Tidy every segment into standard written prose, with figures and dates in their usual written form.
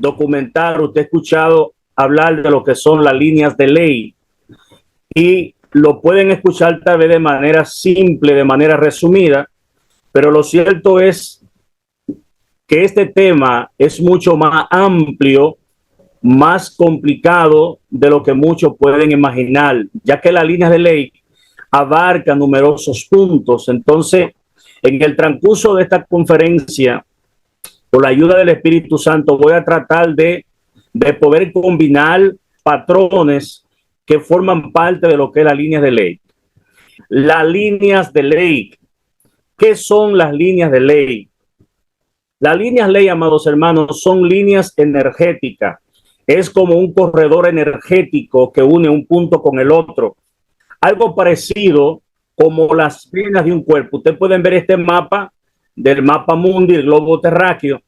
documental, usted ha escuchado hablar de lo que son las líneas de ley y lo pueden escuchar tal vez de manera simple, de manera resumida, pero lo cierto es que este tema es mucho más amplio, más complicado de lo que muchos pueden imaginar, ya que las líneas de ley abarcan numerosos puntos. Entonces, en el transcurso de esta conferencia, con la ayuda del Espíritu Santo, voy a tratar de poder combinar patrones que forman parte de lo que es las líneas de ley. Las líneas de ley. ¿Qué son las líneas de ley? Las líneas de ley, amados hermanos, son líneas energéticas. Es como un corredor energético que une un punto con el otro. Algo parecido como las venas de un cuerpo. Ustedes pueden ver este mapa del mapa mundi, el globo terráqueo,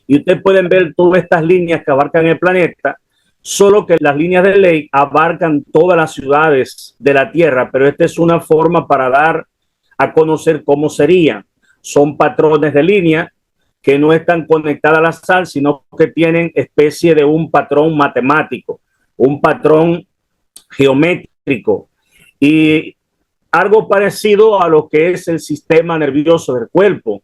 y ustedes pueden ver todas estas líneas que abarcan el planeta, solo que las líneas de ley abarcan todas las ciudades de la Tierra, pero esta es una forma para dar a conocer cómo serían. Son patrones de línea que no están conectadas al azar, sino que tienen especie de un patrón matemático, un patrón geométrico y algo parecido a lo que es el sistema nervioso del cuerpo,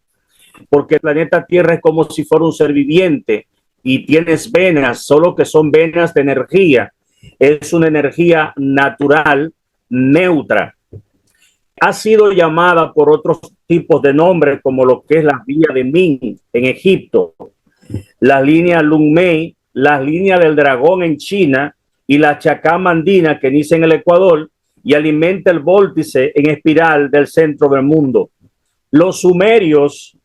porque el planeta Tierra es como si fuera un ser viviente y tienes venas, solo que son venas de energía. Es una energía natural, neutra. Ha sido llamada por otros tipos de nombres, como lo que es la vía de Min en Egipto, la línea Lung Mei, la línea del dragón en China y la chacama andina que inicia en el Ecuador y alimenta el vórtice en espiral del centro del mundo. Los sumerios,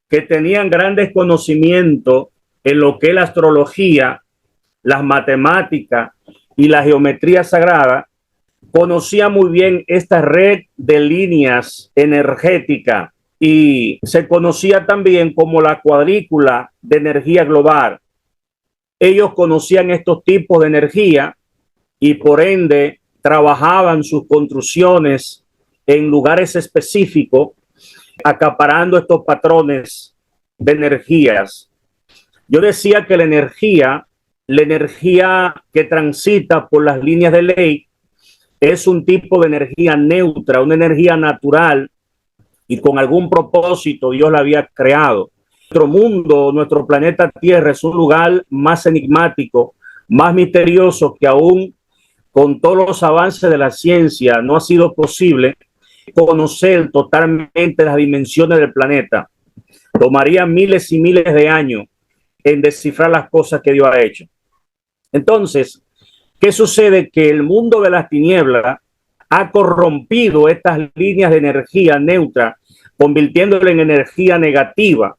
que tenían grandes conocimientos en lo que es la astrología, las matemáticas y la geometría sagrada, conocía muy bien esta red de líneas energéticas y se conocía también como la cuadrícula de energía global. Ellos conocían estos tipos de energía y por ende trabajaban sus construcciones en lugares específicos, acaparando estos patrones de energías. Yo decía que la energía que transita por las líneas de ley, es un tipo de energía neutra, una energía natural y con algún propósito Dios la había creado. Nuestro mundo, nuestro planeta Tierra es un lugar más enigmático, más misterioso que aún con todos los avances de la ciencia no ha sido posible conocer totalmente las dimensiones del planeta. Tomaría miles y miles de años en descifrar las cosas que Dios ha hecho. Entonces, ¿qué sucede? Que el mundo de las tinieblas ha corrompido estas líneas de energía neutra, convirtiéndola en energía negativa,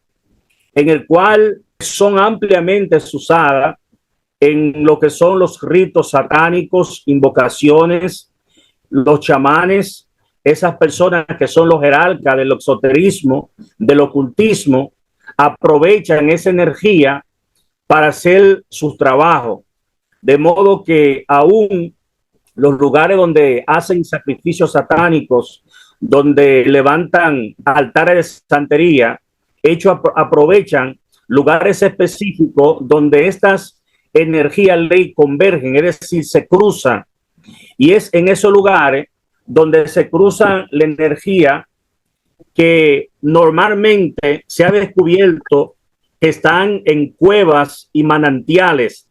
en el cual son ampliamente usadas en lo que son los ritos satánicos, invocaciones, los chamanes, esas personas que son los jerarcas del esoterismo, del ocultismo, aprovechan esa energía para hacer sus trabajos. De modo que aún los lugares donde hacen sacrificios satánicos, donde levantan altares de santería, aprovechan lugares específicos donde estas energías ley convergen, es decir, se cruzan. Y es en esos lugares donde se cruzan la energía que normalmente se ha descubierto que están en cuevas y manantiales,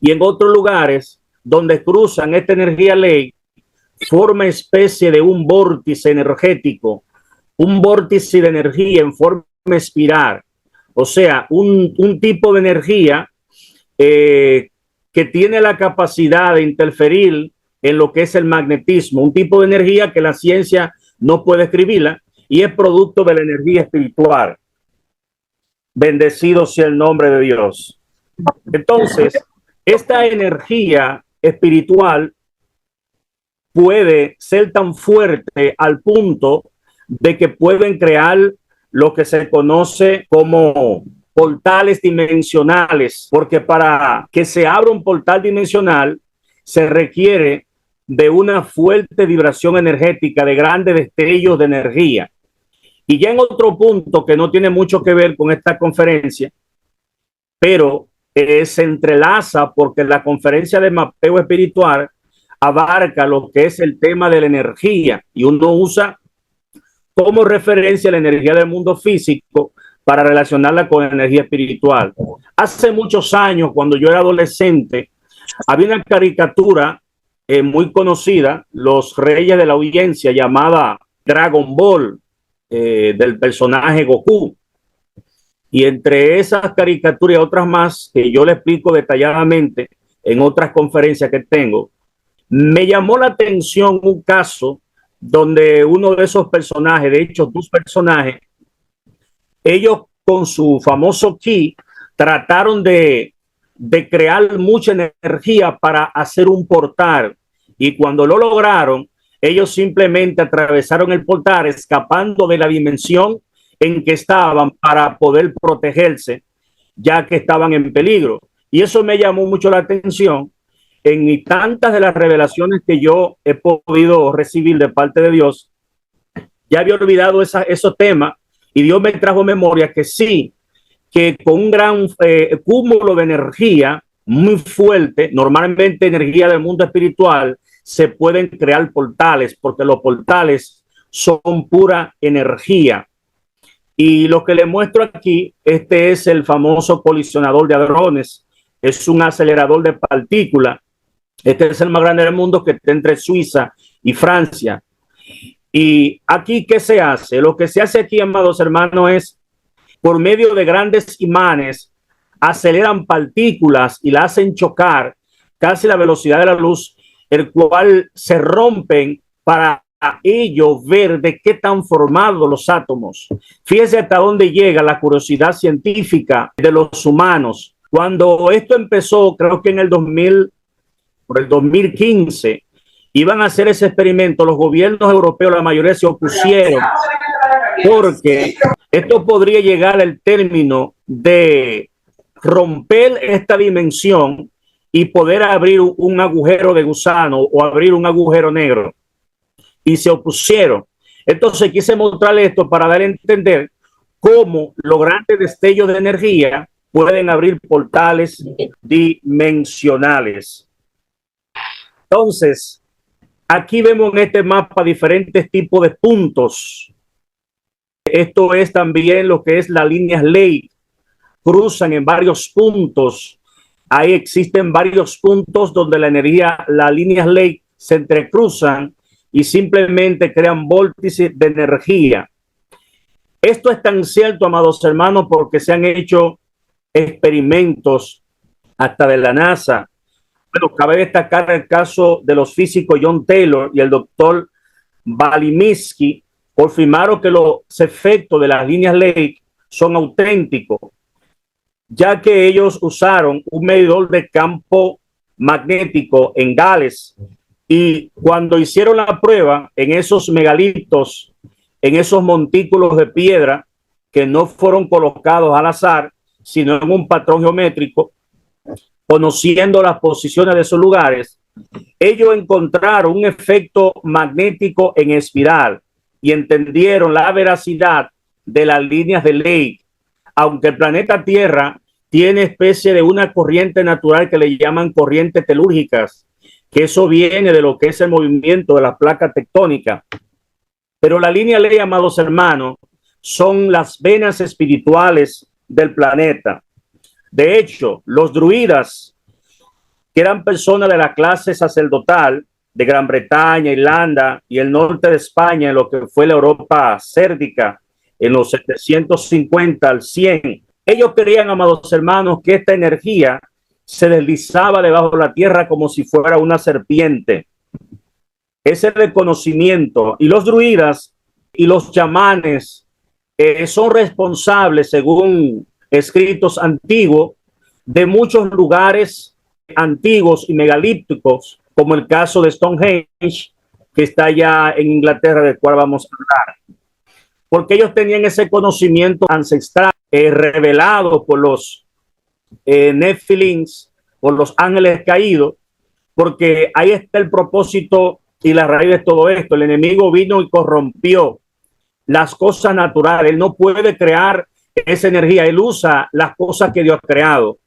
y en otros lugares donde cruzan esta energía ley, forma especie de un vórtice energético, un vórtice de energía en forma espiral, o sea, un tipo de energía que tiene la capacidad de interferir en lo que es el magnetismo, un tipo de energía que la ciencia no puede escribirla y es producto de la energía espiritual. Bendecido sea el nombre de Dios. Entonces, esta energía espiritual puede ser tan fuerte al punto de que pueden crear lo que se conoce como portales dimensionales, porque para que se abra un portal dimensional se requiere de una fuerte vibración energética, de grandes destellos de energía. Y ya en otro punto que no tiene mucho que ver con esta conferencia, pero se entrelaza porque la conferencia de mapeo espiritual abarca lo que es el tema de la energía y uno usa como referencia la energía del mundo físico para relacionarla con la energía espiritual. Hace muchos años, cuando yo era adolescente, había una caricatura muy conocida, Los Reyes de la Audiencia, llamada Dragon Ball, del personaje Goku. Y entre esas caricaturas y otras más, que yo le explico detalladamente en otras conferencias que tengo, me llamó la atención un caso donde uno de esos personajes, de hecho, dos personajes, ellos con su famoso ki trataron de crear mucha energía para hacer un portal. Y cuando lo lograron, ellos simplemente atravesaron el portal escapando de la dimensión en que estaban para poder protegerse, ya que estaban en peligro. Y eso me llamó mucho la atención en tantas de las revelaciones que yo he podido recibir de parte de Dios. Ya había olvidado esos temas y Dios me trajo memoria que sí, que con un gran cúmulo de energía muy fuerte, normalmente energía del mundo espiritual, se pueden crear portales, porque los portales son pura energía. Y lo que le muestro aquí, este es el famoso colisionador de hadrones, es un acelerador de partículas. Este es el más grande del mundo, que está entre Suiza y Francia. Y aquí, ¿qué se hace? Lo que se hace aquí, amados hermanos, es por medio de grandes imanes, aceleran partículas y la hacen chocar casi la velocidad de la luz, el cual se rompen para ellos ver de qué están formados los átomos. Fíjese hasta dónde llega la curiosidad científica de los humanos. Cuando esto empezó, creo que en el 2015, iban a hacer ese experimento, los gobiernos europeos, la mayoría se opusieron, porque esto podría llegar al término de romper esta dimensión y poder abrir un agujero de gusano o abrir un agujero negro. Y se opusieron. Entonces quise mostrar esto para dar a entender cómo los grandes destellos de energía pueden abrir portales dimensionales. Entonces, aquí vemos en este mapa diferentes tipos de puntos. Esto es también lo que es las líneas Ley. Cruzan en varios puntos. Ahí existen varios puntos donde la energía, las líneas Ley se entrecruzan y simplemente crean vórtices de energía. Esto es tan cierto, amados hermanos, porque se han hecho experimentos hasta de la NASA. Bueno, cabe destacar el caso de los físicos John Taylor y el doctor Baliminsky, confirmaron que los efectos de las líneas Ley son auténticos, ya que ellos usaron un medidor de campo magnético en Gales. Y cuando hicieron la prueba en esos megalitos, en esos montículos de piedra que no fueron colocados al azar, sino en un patrón geométrico, conociendo las posiciones de esos lugares, ellos encontraron un efecto magnético en espiral y entendieron la veracidad de las líneas de Ley. Aunque el planeta Tierra tiene especie de una corriente natural que le llaman corrientes telúrgicas, que eso viene de lo que es el movimiento de la placa tectónica. Pero la línea Ley, amados hermanos, son las venas espirituales del planeta. De hecho, los druidas, que eran personas de la clase sacerdotal de Gran Bretaña, Irlanda y el norte de España, en lo que fue la Europa cérdica, en los 750 al 100, ellos creían, amados hermanos, que esta energía se deslizaba debajo de la tierra como si fuera una serpiente. Ese reconocimiento. Y los druidas y los chamanes son responsables, según escritos antiguos, de muchos lugares antiguos y megalíticos, como el caso de Stonehenge, que está allá en Inglaterra, del cual vamos a hablar. Porque ellos tenían ese conocimiento ancestral revelado por los Nefilins, por los ángeles caídos, porque ahí está el propósito y la raíz de todo esto. El enemigo vino y corrompió las cosas naturales. Él no puede crear esa energía, él usa las cosas que Dios ha creado.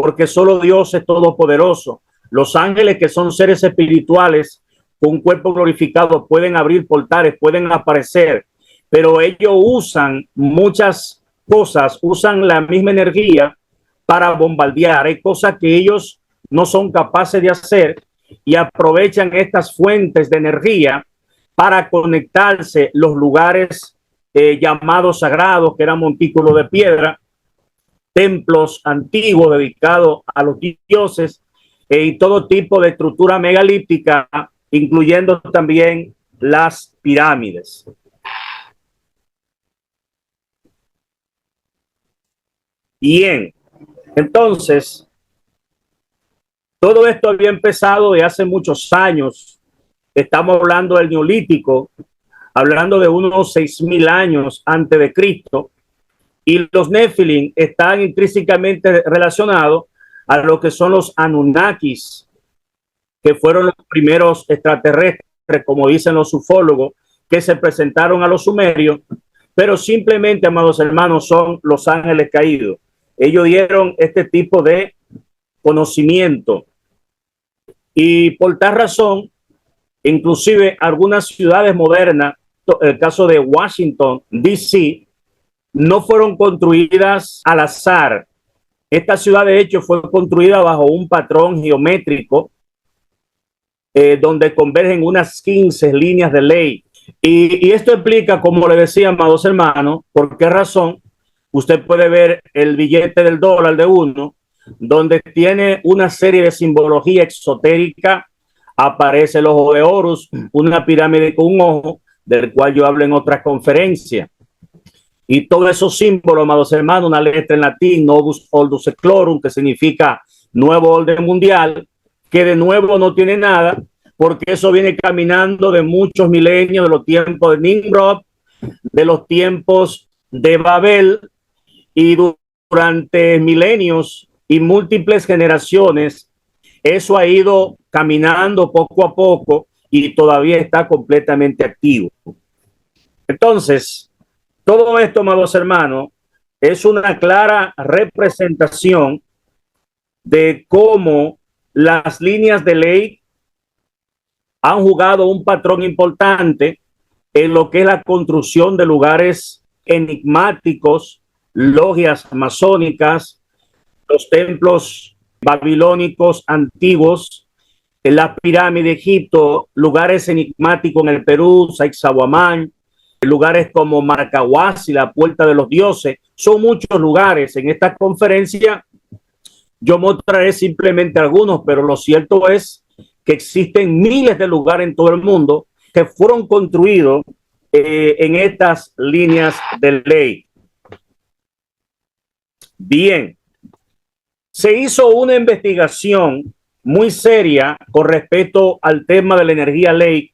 porque solo Dios es todopoderoso. Los ángeles, que son seres espirituales con un cuerpo glorificado, pueden abrir portales, pueden aparecer, pero ellos usan muchas cosas, usan la misma energía para bombardear. Hay cosas que ellos no son capaces de hacer y aprovechan estas fuentes de energía para conectarse los lugares llamados sagrados, que eran montículos de piedra, templos antiguos dedicados a los dioses y todo tipo de estructura megalítica, incluyendo también las pirámides. Bien, entonces, todo esto había empezado de hace muchos años. Estamos hablando del Neolítico, hablando de unos 6.000 años antes de Cristo, y los Nefilim están intrínsecamente relacionados a lo que son los Anunnakis, que fueron los primeros extraterrestres, como dicen los ufólogos, que se presentaron a los sumerios, pero simplemente, amados hermanos, son los ángeles caídos. Ellos dieron este tipo de conocimiento y por tal razón, inclusive algunas ciudades modernas, el caso de Washington, D.C., no fueron construidas al azar. Esta ciudad, de hecho, fue construida bajo un patrón geométrico donde convergen unas 15 líneas de ley. Y esto explica, como le decía, amados hermanos, por qué razón usted puede ver el billete del dólar de uno, donde tiene una serie de simbología exotérica. Aparece el ojo de Horus, una pirámide con un ojo, del cual yo hablo en otra conferencia. Y todos esos símbolos, amados hermanos, una letra en latín, Novus Ordo Seclorum, que significa nuevo orden mundial, que de nuevo no tiene nada, porque eso viene caminando de muchos milenios, de los tiempos de Nimrod, de los tiempos de Babel, y durante milenios y múltiples generaciones, eso ha ido caminando poco a poco y todavía está completamente activo. Entonces, todo esto, amados hermanos, es una clara representación de cómo las líneas de ley han jugado un patrón importante en lo que es la construcción de lugares enigmáticos, logias masónicas, los templos babilónicos antiguos, en la pirámide de Egipto, lugares enigmáticos en el Perú, Sacsayhuamán, lugares como Maracahuasi, la Puerta de los Dioses. Son muchos lugares. En esta conferencia yo mostraré simplemente algunos, pero lo cierto es que existen miles de lugares en todo el mundo que fueron construidos en estas líneas de ley. Bien, se hizo una investigación muy seria con respecto al tema de la energía ley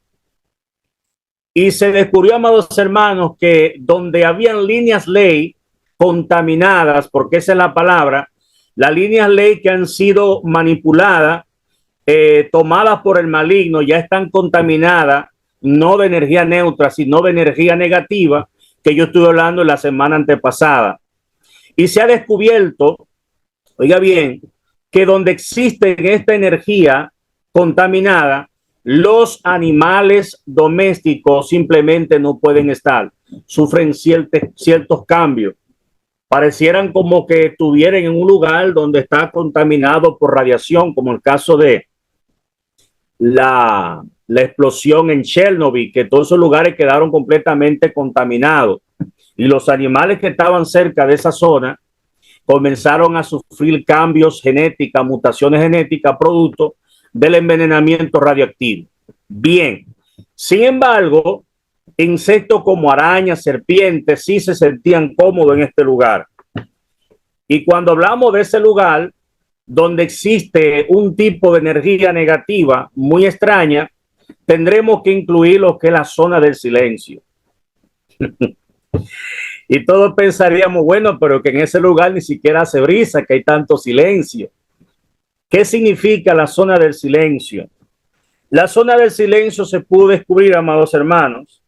y se descubrió, amados hermanos, que donde habían líneas ley contaminadas, porque esa es la palabra, las líneas ley que han sido manipuladas, tomadas por el maligno, ya están contaminadas, no de energía neutra, sino de energía negativa, que yo estuve hablando en la semana antepasada. Y se ha descubierto, oiga bien, que donde existe esta energía contaminada, los animales domésticos simplemente no pueden estar, sufren ciertos cambios. Parecieran como que estuvieran en un lugar donde está contaminado por radiación, como el caso de la explosión en Chernobyl, que todos esos lugares quedaron completamente contaminados. Y los animales que estaban cerca de esa zona comenzaron a sufrir cambios genéticos, mutaciones genéticas, producto del envenenamiento radioactivo. Bien, sin embargo, insectos como arañas, serpientes, sí se sentían cómodos en este lugar. Y cuando hablamos de ese lugar, donde existe un tipo de energía negativa muy extraña, tendremos que incluir lo que es la zona del silencio. Y todos pensaríamos, bueno, pero que en ese lugar ni siquiera hace brisa, que hay tanto silencio. ¿Qué significa la zona del silencio? La zona del silencio se pudo descubrir, amados hermanos,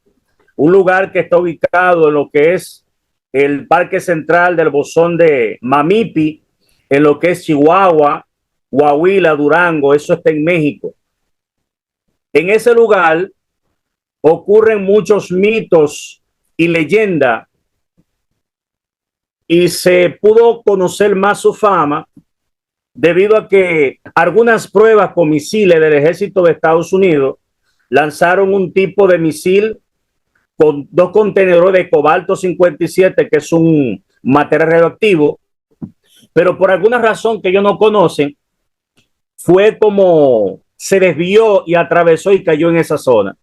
un lugar que está ubicado en lo que es el Parque Central del Bosón de Mamipi, en lo que es Chihuahua, Coahuila, Durango, eso está en México. En ese lugar ocurren muchos mitos y leyendas y se pudo conocer más su fama debido a que algunas pruebas con misiles del ejército de Estados Unidos lanzaron un tipo de misil con dos contenedores de cobalto 57, que es un material radioactivo, pero por alguna razón que ellos no conocen, fue como se desvió y atravesó y cayó en esa zona.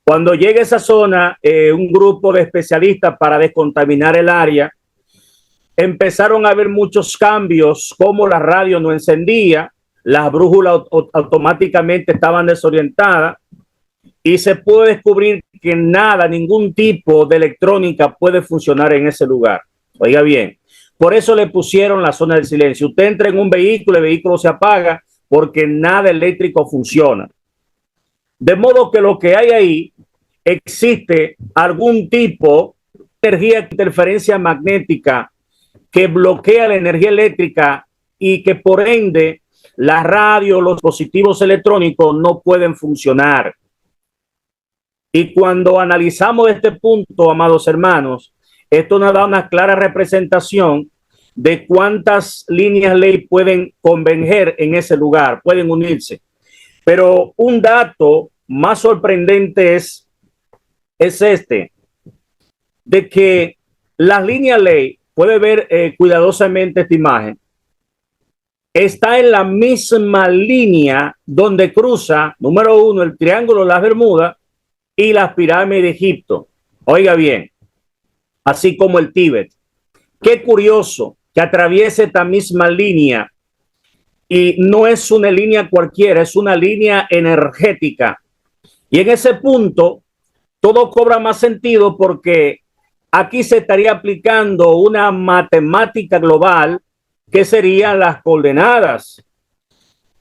Cuando llega a esa zona, un grupo de especialistas para descontaminar el área, empezaron a haber muchos cambios, como la radio no encendía, las brújulas automáticamente estaban desorientadas y se pudo descubrir que nada, ningún tipo de electrónica puede funcionar en ese lugar. Oiga bien, por eso le pusieron la zona del silencio. Usted entra en un vehículo, el vehículo se apaga porque nada eléctrico funciona. De modo que lo que hay ahí, existe algún tipo de energía de interferencia magnética que bloquea la energía eléctrica y que por ende la radio, los dispositivos electrónicos no pueden funcionar. Y cuando analizamos este punto, amados hermanos, esto nos da una clara representación de cuántas líneas ley pueden converger en ese lugar, pueden unirse. Pero un dato más sorprendente es este, de que las líneas ley, puede ver cuidadosamente esta imagen, está en la misma línea donde cruza, número uno, el Triángulo de las Bermudas y las pirámides de Egipto. Oiga bien, así como el Tíbet. Qué curioso que atraviese esta misma línea y no es una línea cualquiera, es una línea energética. Y en ese punto todo cobra más sentido porque aquí se estaría aplicando una matemática global que serían las coordenadas.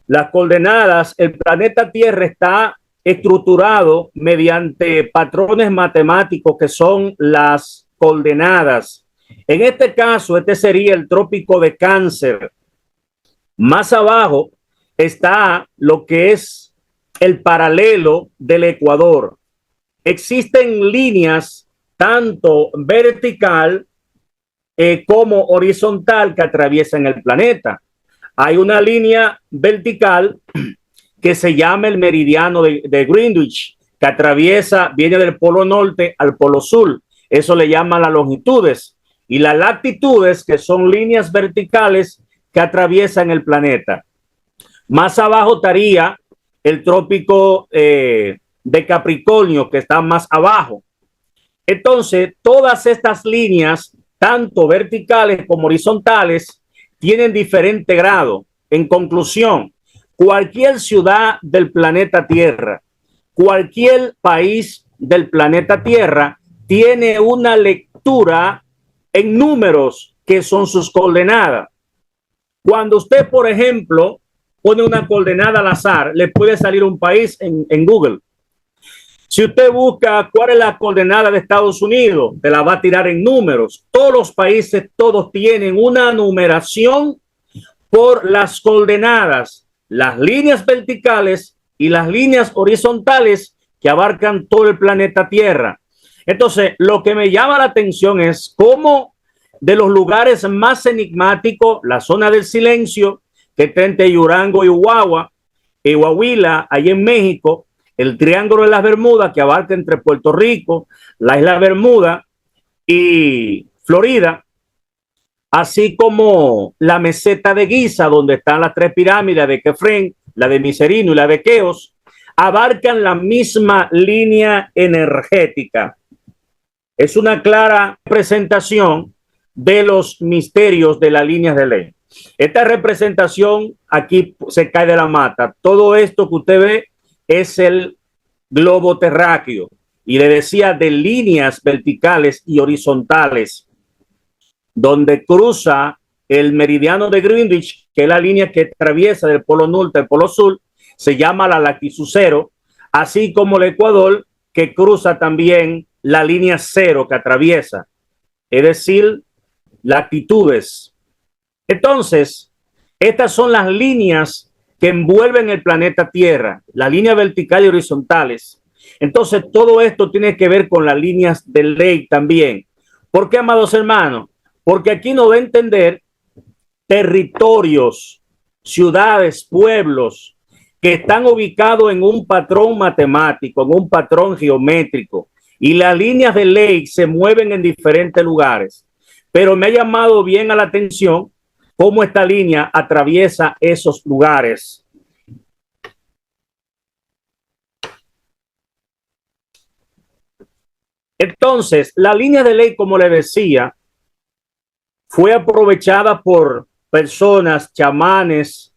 Las coordenadas, el planeta Tierra está estructurado mediante patrones matemáticos que son las coordenadas. En este caso, este sería el trópico de Cáncer. Más abajo está lo que es el paralelo del Ecuador. Existen líneas tanto vertical como horizontal que atraviesan el planeta. Hay una línea vertical que se llama el meridiano de Greenwich, que atraviesa, viene del polo norte al polo sur. Eso le llama las longitudes. Y las latitudes, que son líneas verticales que atraviesan el planeta. Más abajo estaría el trópico de Capricornio, que está más abajo. Entonces, todas estas líneas, tanto verticales como horizontales, tienen diferente grado. En conclusión, cualquier ciudad del planeta Tierra, cualquier país del planeta Tierra tiene una lectura en números que son sus coordenadas. Cuando usted, por ejemplo, pone una coordenada al azar, le puede salir un país en Google. Si usted busca cuál es la coordenada de Estados Unidos, te la va a tirar en números. Todos los países, todos tienen una numeración por las coordenadas, las líneas verticales y las líneas horizontales que abarcan todo el planeta Tierra. Entonces, lo que me llama la atención es cómo de los lugares más enigmáticos, la zona del silencio, que está entre Durango y Coahuila, ahí en México, el Triángulo de las Bermudas, que abarca entre Puerto Rico, la isla Bermuda y Florida, así como la meseta de Giza, donde están las tres pirámides de Kefren, la de Miserino y la de Keos, abarcan la misma línea energética. Es una clara presentación de los misterios de las líneas de ley. Esta representación aquí se cae de la mata. Todo esto que usted ve es el globo terráqueo. Y le decía de líneas verticales y horizontales, donde cruza el meridiano de Greenwich, que es la línea que atraviesa del polo norte al polo sur, se llama la latitud cero, así como el Ecuador, que cruza también la línea cero que atraviesa, es decir, latitudes. Entonces, estas son las líneas que envuelven el planeta Tierra, las líneas verticales y horizontales. Entonces, todo esto tiene que ver con las líneas de ley también. ¿Por qué, amados hermanos? Porque aquí nos va a entender territorios, ciudades, pueblos que están ubicados en un patrón matemático, en un patrón geométrico, y las líneas de ley se mueven en diferentes lugares. Pero me ha llamado bien a la atención cómo esta línea atraviesa esos lugares. Entonces, la línea de ley, como le decía, fue aprovechada por personas, chamanes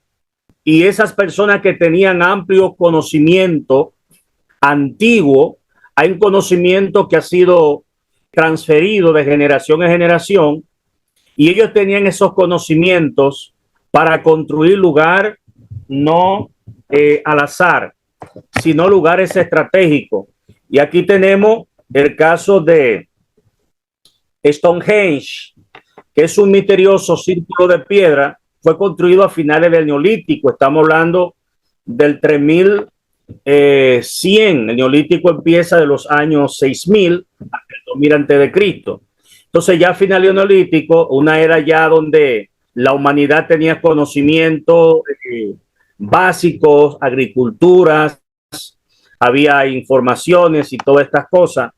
y esas personas que tenían amplio conocimiento antiguo. Hay un conocimiento que ha sido transferido de generación en generación y ellos tenían esos conocimientos para construir lugar no al azar, sino lugares estratégicos. Y aquí tenemos el caso de Stonehenge, que es un misterioso círculo de piedra. Fue construido a finales del Neolítico. Estamos hablando del 3100. El Neolítico empieza de los años 6000 hasta el 2000 antes de Cristo. Entonces, ya a finales del Neolítico, una era ya donde la humanidad tenía conocimientos básicos, agriculturas, había informaciones y todas estas cosas.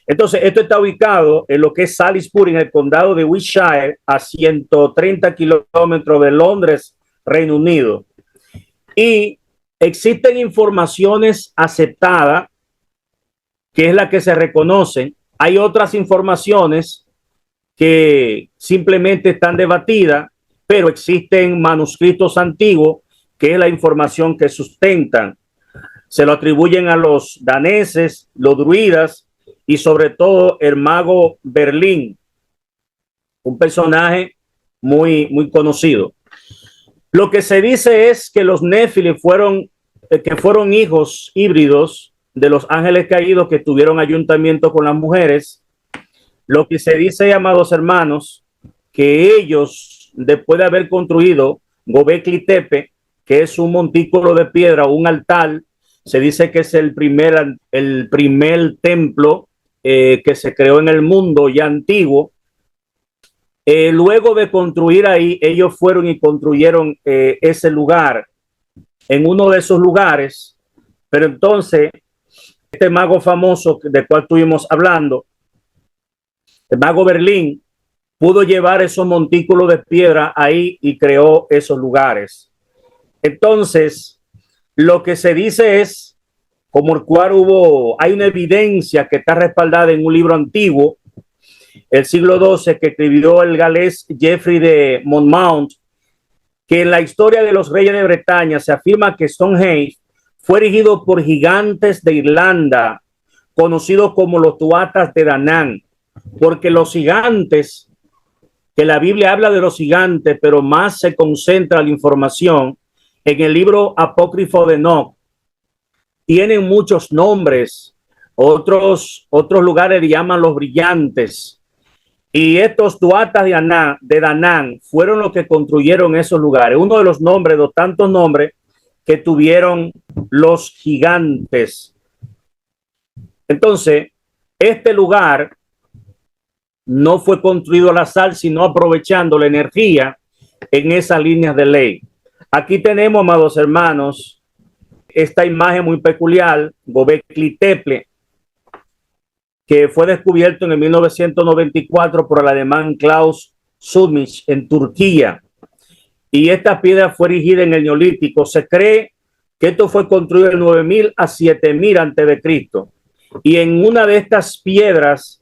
Entonces, esto está ubicado en lo que es Salisbury, en el condado de Wiltshire, a 130 kilómetros de Londres, Reino Unido. Y existen informaciones aceptadas, que es la que se reconoce. Hay otras informaciones que simplemente están debatidas, pero existen manuscritos antiguos, que es la información que sustentan. Se lo atribuyen a los daneses, los druidas, y sobre todo el mago Merlín, un personaje muy conocido. Lo que se dice es que los Néfilim fueron hijos híbridos de los ángeles caídos que tuvieron ayuntamiento con las mujeres. Lo que se dice, amados hermanos, que ellos, después de haber construido Gobekli Tepe, que es un montículo de piedra, un altar, se dice que es el primer templo que se creó en el mundo ya antiguo. Luego de construir ahí, ellos fueron y construyeron ese lugar en uno de esos lugares. Pero entonces, este mago famoso del cual estuvimos hablando, el mago Merlín, pudo llevar esos montículos de piedra ahí y creó esos lugares. Entonces, lo que se dice es como el cual hay una evidencia que está respaldada en un libro antiguo, el siglo XII, que escribió el galés Geoffrey de Monmouth, que en la historia de los reyes de Bretaña se afirma que Stonehenge fue erigido por gigantes de Irlanda, conocidos como los tuatas de Danán, porque los gigantes, que la Biblia habla de los gigantes, pero más se concentra la información en el libro apócrifo de Enoch, tienen muchos nombres. Otros lugares le llaman los brillantes. Y estos tuatas de Danán fueron los que construyeron esos lugares. Uno de los nombres, de tantos nombres que tuvieron los gigantes. Entonces, este lugar no fue construido al azar, sino aprovechando la energía en esas líneas de ley. Aquí tenemos, amados hermanos, esta imagen muy peculiar, Gobekli Tepe, que fue descubierto en el 1994 por el alemán Klaus Schmidt en Turquía. Y esta piedra fue erigida en el Neolítico. Se cree que esto fue construido en 9000 a 7000 antes de Cristo. Y en una de estas piedras,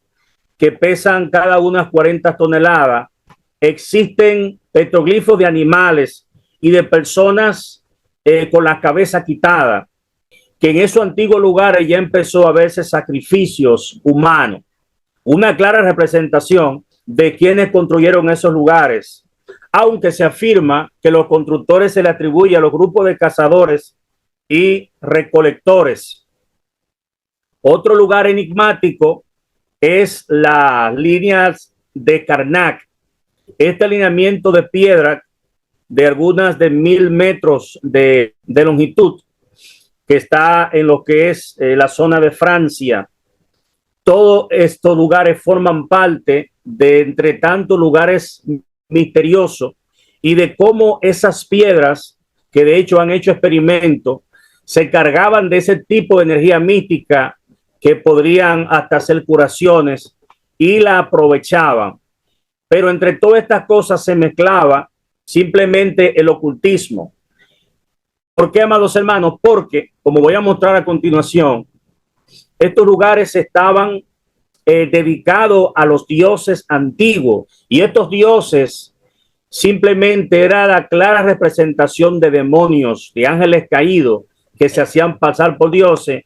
que pesan cada una 40 toneladas, existen petroglifos de animales y de personas con la cabeza quitada, que en esos antiguos lugares ya empezó a verse sacrificios humanos, una clara representación de quienes construyeron esos lugares, aunque se afirma que los constructores se le atribuye a los grupos de cazadores y recolectores. Otro lugar enigmático es las líneas de Karnak, Este alineamiento de piedra de algunas de 1000 metros de longitud, que está en lo que es la zona de Francia. Todos estos lugares forman parte de entre tantos lugares misteriosos y de cómo esas piedras, que de hecho han hecho experimentos, se cargaban de ese tipo de energía mística que podrían hasta hacer curaciones y la aprovechaban. Pero entre todas estas cosas se mezclaba simplemente el ocultismo. ¿Por qué, amados hermanos? Porque, como voy a mostrar a continuación, estos lugares estaban dedicados a los dioses antiguos, y estos dioses simplemente era la clara representación de demonios, de ángeles caídos que se hacían pasar por dioses,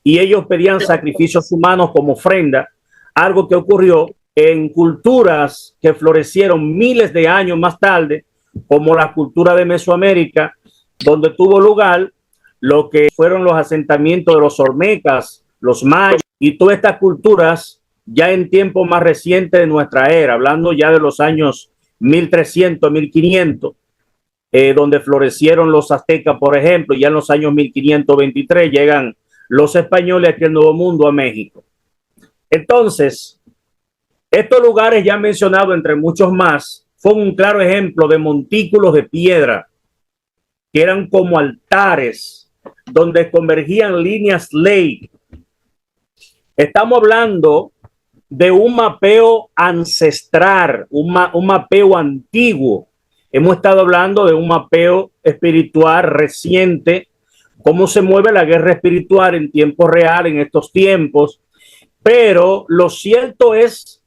y ellos pedían sacrificios humanos como ofrenda, algo que ocurrió en culturas que florecieron miles de años más tarde, como la cultura de Mesoamérica, donde tuvo lugar lo que fueron los asentamientos de los olmecas, los mayas y todas estas culturas ya en tiempos más recientes de nuestra era, hablando ya de los años 1300, 1500, donde florecieron los aztecas, por ejemplo. Ya en los años 1523 llegan los españoles aquí al Nuevo Mundo, a México. Entonces, estos lugares ya mencionados, entre muchos más, fue un claro ejemplo de montículos de piedra que eran como altares donde convergían líneas ley. Estamos hablando de un mapeo ancestral, un mapeo antiguo. Hemos estado hablando de un mapeo espiritual reciente, cómo se mueve la guerra espiritual en tiempo real en estos tiempos. Pero lo cierto es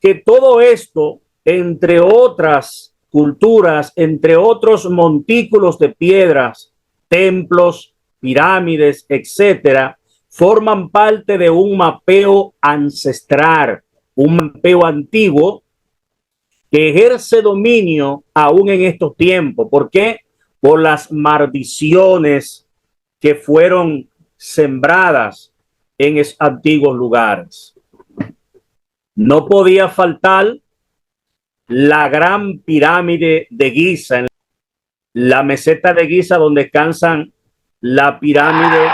que todo esto, entre otras culturas, entre otros montículos de piedras, templos, pirámides, etcétera, forman parte de un mapeo ancestral, un mapeo antiguo que ejerce dominio aún en estos tiempos. ¿Por qué? Por las maldiciones que fueron sembradas en esos antiguos lugares. No podía faltar la gran pirámide de Giza, en la meseta de Giza, donde descansan la pirámide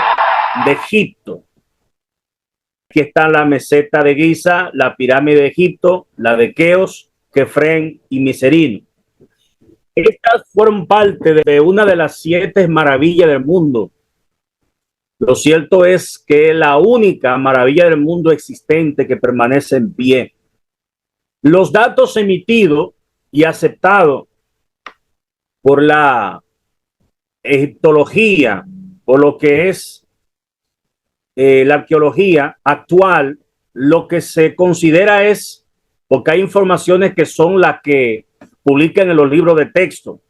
de Egipto. Aquí está la meseta de Giza, la pirámide de Egipto, la de Keos, Kefren y Miserino. Estas fueron parte de una de las 7 maravillas del mundo. Lo cierto es que es la única maravilla del mundo existente que permanece en pie. Los datos emitidos y aceptados por la egiptología, por lo que es la arqueología actual, lo que se considera es, porque hay informaciones que son las que publican en los libros de texto,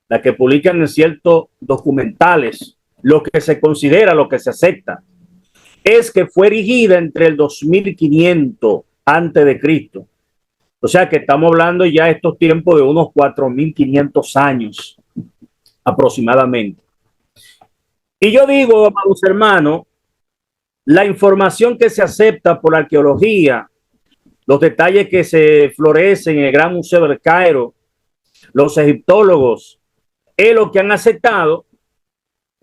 las que publican en ciertos documentales, lo que se considera, lo que se acepta, es que fue erigida entre el 2500 antes de Cristo. O sea que estamos hablando ya de estos tiempos de unos 4500 años aproximadamente. Y yo digo, amados hermanos, la información que se acepta por la arqueología, los detalles que se florecen en el Gran Museo del Cairo, los egiptólogos, es lo que han aceptado,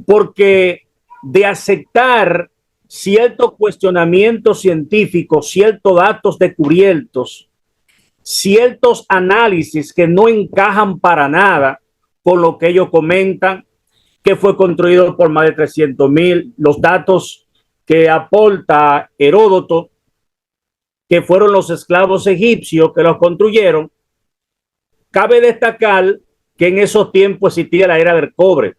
porque de aceptar ciertos cuestionamientos científicos, ciertos datos descubiertos, ciertos análisis que no encajan para nada con lo que ellos comentan, que fue construido por más de 300,000, los datos que aporta Heródoto, que fueron los esclavos egipcios que los construyeron. Cabe destacar que en esos tiempos existía la era del cobre.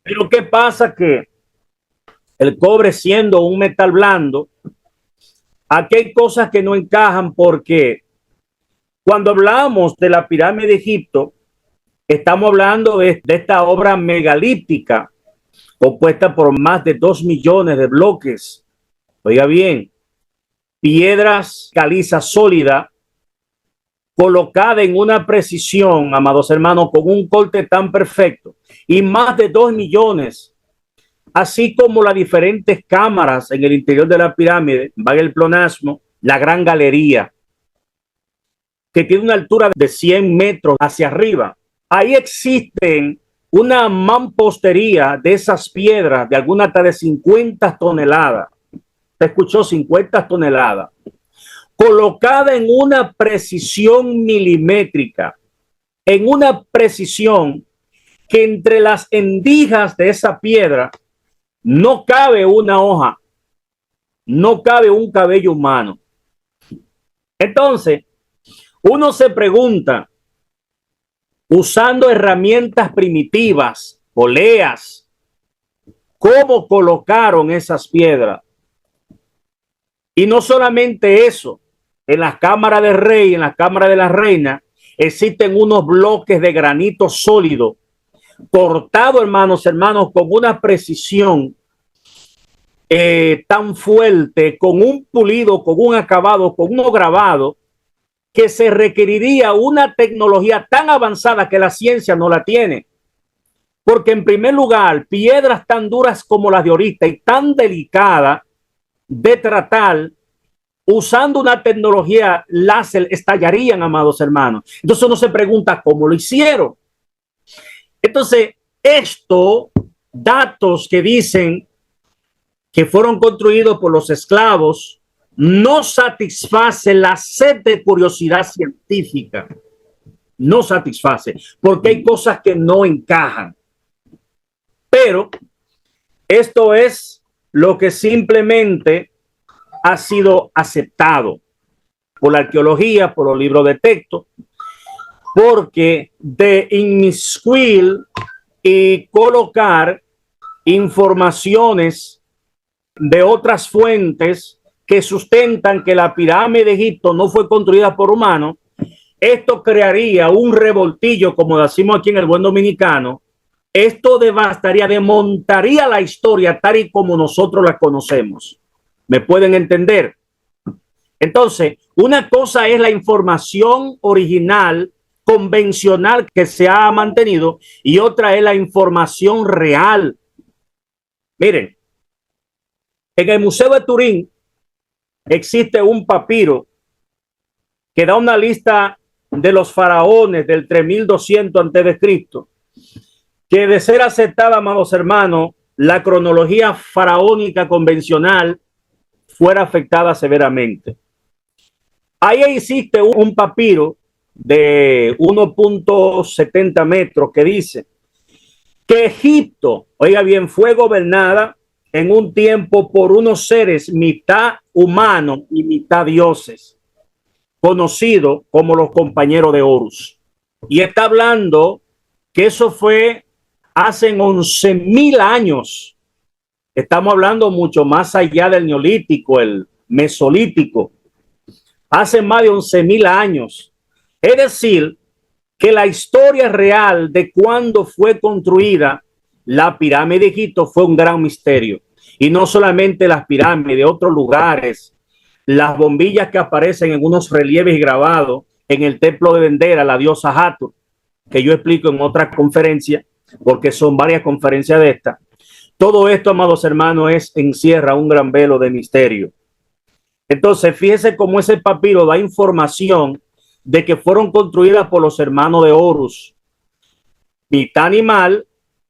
Pero ¿qué pasa? Que el cobre, siendo un metal blando, aquí hay cosas que no encajan, porque cuando hablamos de la pirámide de Egipto, estamos hablando de esta obra megalítica compuesta por más de 2 millones de bloques. Oiga bien, piedras caliza sólida, colocada en una precisión, amados hermanos, con un corte tan perfecto, y más de 2 millones, así como las diferentes cámaras en el interior de la pirámide, valga el pleonasmo, la gran galería. que tiene una altura de 100 metros hacia arriba. Ahí existen una mampostería de esas piedras de alguna hasta de 50 toneladas. ¿Te escuchó? 50 toneladas. Colocada en una precisión milimétrica, en una precisión que entre las endijas de esa piedra no cabe una hoja, no cabe un cabello humano. Entonces, uno se pregunta, usando herramientas primitivas, poleas, ¿cómo colocaron esas piedras? Y no solamente eso, en las cámaras del rey, en las cámaras de la reina, existen unos bloques de granito sólido, cortado, hermanos, con una precisión tan fuerte, con un pulido, con un acabado, con uno grabado, que se requeriría una tecnología tan avanzada que la ciencia no la tiene. Porque en primer lugar, piedras tan duras como las de ahorita y tan delicadas de tratar, usando una tecnología láser, estallarían, amados hermanos. Entonces uno se pregunta cómo lo hicieron. Entonces, datos que dicen que fueron construidos por los esclavos, no satisface la sed de curiosidad científica. No satisface, porque hay cosas que no encajan. Pero esto es lo que simplemente ha sido aceptado por la arqueología, por los libros de texto, porque de inmiscuir y colocar informaciones de otras fuentes que sustentan que la pirámide de Egipto no fue construida por humanos, esto crearía un revoltillo, como decimos aquí en el buen dominicano. Esto devastaría, desmontaría la historia tal y como nosotros la conocemos. ¿Me pueden entender? Entonces, una cosa es la información original, convencional que se ha mantenido, y otra es la información real. Miren, en el Museo de Turín existe un papiro que da una lista de los faraones del 3200 antes de Cristo, que de ser aceptada, amados hermanos, la cronología faraónica convencional fuera afectada severamente. Ahí existe un papiro de 1.70 metros que dice que Egipto, oiga bien, fue gobernada en un tiempo por unos seres mitad humanos y mitad dioses, conocidos como los compañeros de Horus. Y está hablando que eso fue hace 11.000 años. Estamos hablando mucho más allá del neolítico, el mesolítico. Hace más de 11.000 años. Es decir, que la historia real de cuándo fue construida la pirámide de Egipto fue un gran misterio. Y no solamente las pirámides, de otros lugares, las bombillas que aparecen en unos relieves grabados en el templo de Dendera, la diosa Hathor, que yo explico en otra conferencia, porque son varias conferencias de esta. Todo esto, amados hermanos, encierra un gran velo de misterio. Entonces, fíjese cómo ese papiro da información de que fueron construidas por los hermanos de Horus, mitad animal,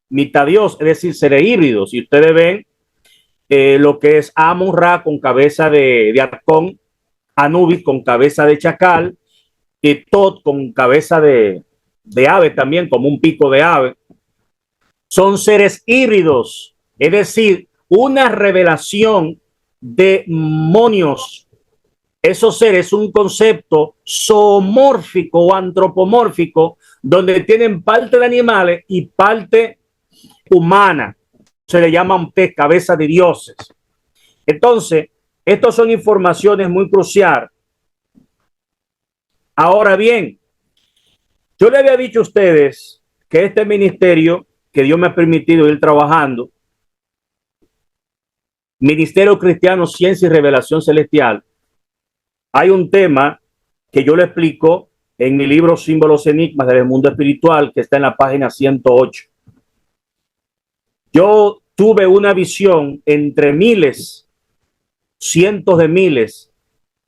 mitad dios, es decir, seres híbridos. Y ustedes ven lo que es Amon-Ra con cabeza de halcón, Anubis con cabeza de chacal y Tot con cabeza de ave también, como un pico de ave. Son seres híbridos, es decir, una revelación de demonios. Esos seres, un concepto zoomórfico o antropomórfico, donde tienen parte de animales y parte humana. Se le llaman cabeza de dioses. Entonces, estas son informaciones muy cruciales. Ahora bien, yo le había dicho a ustedes que este ministerio que Dios me ha permitido ir trabajando, Ministerio Cristiano, Ciencia y Revelación Celestial, hay un tema que yo le explico en mi libro Símbolos Enigmas del Mundo Espiritual, que está en la página 108. Yo tuve una visión entre miles, cientos de miles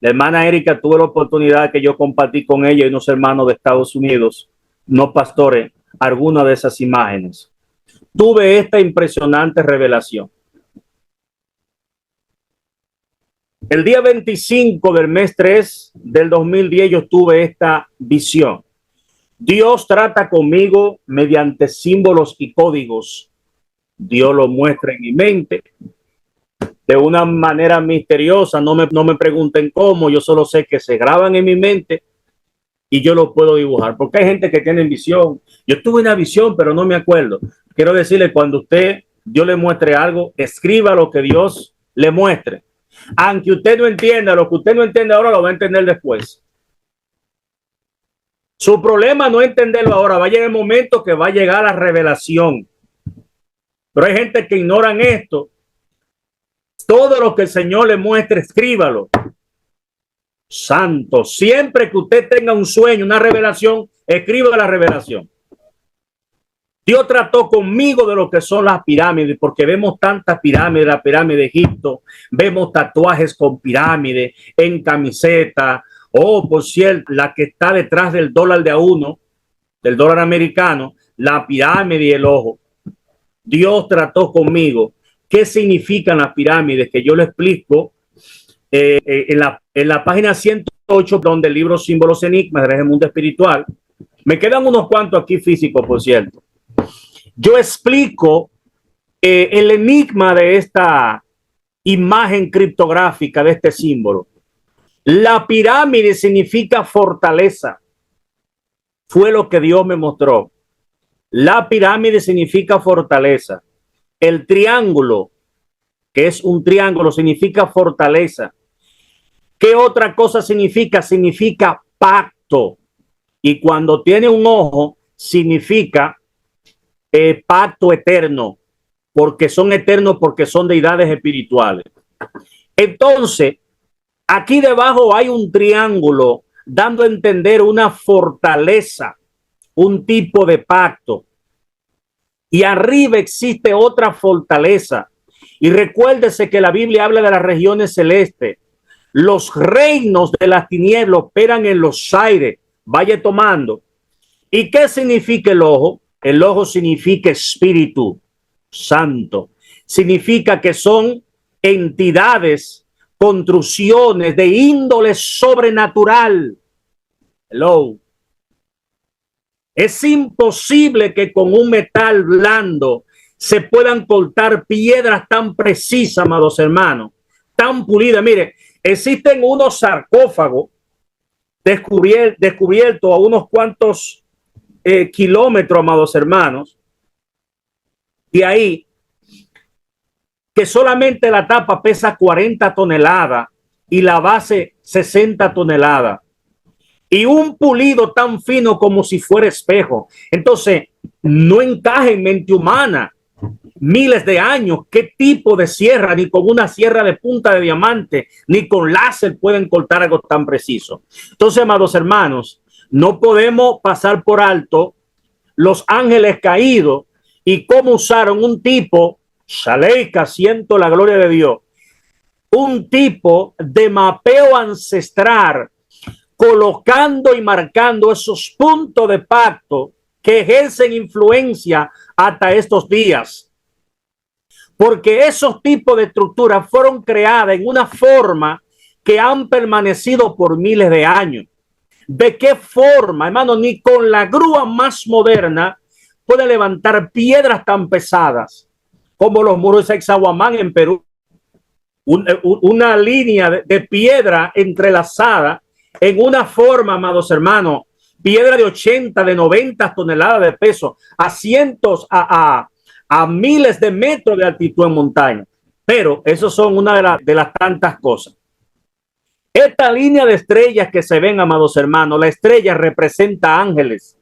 La hermana Erika, tuve la oportunidad que yo compartí con ella y unos hermanos de Estados Unidos, no pastores, alguna de esas imágenes. Tuve esta impresionante revelación. El día 25 del mes 3 del 2010 yo tuve esta visión. Dios trata conmigo mediante símbolos y códigos. Dios lo muestra en mi mente de una manera misteriosa. No me pregunten cómo, yo solo sé que se graban en mi mente y yo lo puedo dibujar. Porque hay gente que tiene visión. Yo tuve una visión, pero no me acuerdo. Quiero decirle, cuando Dios le muestre algo, escriba lo que Dios le muestre. Aunque usted no entienda, lo que usted no entiende ahora lo va a entender después. Su problema no es entenderlo ahora, va a llegar el momento que va a llegar la revelación. Pero hay gente que ignoran esto. Todo lo que el Señor le muestre, escríbalo. Santo, siempre que usted tenga un sueño, una revelación, escriba la revelación. Dios trató conmigo de lo que son las pirámides, porque vemos tantas pirámides, la pirámide de Egipto, vemos tatuajes con pirámides en camiseta. Oh, por cierto, la que está detrás del dólar de A1, del dólar americano, la pirámide y el ojo. Dios trató conmigo. ¿Qué significan las pirámides? Que yo lo explico en la página 108, donde el libro Símbolos Enigmas del mundo espiritual. Me quedan unos cuantos aquí físicos, por cierto. Yo explico el enigma de esta imagen criptográfica, de este símbolo. La pirámide significa fortaleza. Fue lo que Dios me mostró. La pirámide significa fortaleza. El triángulo, que es un triángulo, significa fortaleza. ¿Qué otra cosa significa? Significa pacto. Y cuando tiene un ojo, significa pacto eterno, porque son eternos, porque son deidades espirituales. Entonces, aquí debajo hay un triángulo dando a entender una fortaleza, un tipo de pacto. Y arriba existe otra fortaleza. Y recuérdese que la Biblia habla de las regiones celestes. Los reinos de las tinieblas operan en los aires. Vaya tomando. ¿Y qué significa el ojo? El ojo significa Espíritu Santo. Significa que son entidades, construcciones de índole sobrenatural. Hello. Es imposible que con un metal blando se puedan cortar piedras tan precisas, amados hermanos, tan pulidas. Mire, existen unos sarcófagos descubiertos a unos cuantos kilómetros, amados hermanos, de ahí, que solamente la tapa pesa 40 toneladas y la base 60 toneladas. Y un pulido tan fino como si fuera espejo. Entonces, no encaja en mente humana. Miles de años, ¿qué tipo de sierra? Ni con una sierra de punta de diamante, ni con láser pueden cortar algo tan preciso. Entonces, amados hermanos, no podemos pasar por alto los ángeles caídos y cómo usaron un tipo, Shaleika, siento la gloria de Dios, un tipo de mapeo ancestral, colocando y marcando esos puntos de pacto que ejercen influencia hasta estos días. Porque esos tipos de estructuras fueron creadas en una forma que han permanecido por miles de años. ¿De qué forma, hermano? Ni con la grúa más moderna puede levantar piedras tan pesadas como los muros de Sacsayhuamán en Perú. Una línea de piedra entrelazada en una forma, amados hermanos, piedra de 80, de 90 toneladas de peso, a cientos, a miles de metros de altitud en montaña. Pero eso son una de las tantas cosas. Esta línea de estrellas que se ven, amados hermanos, la estrella representa ángeles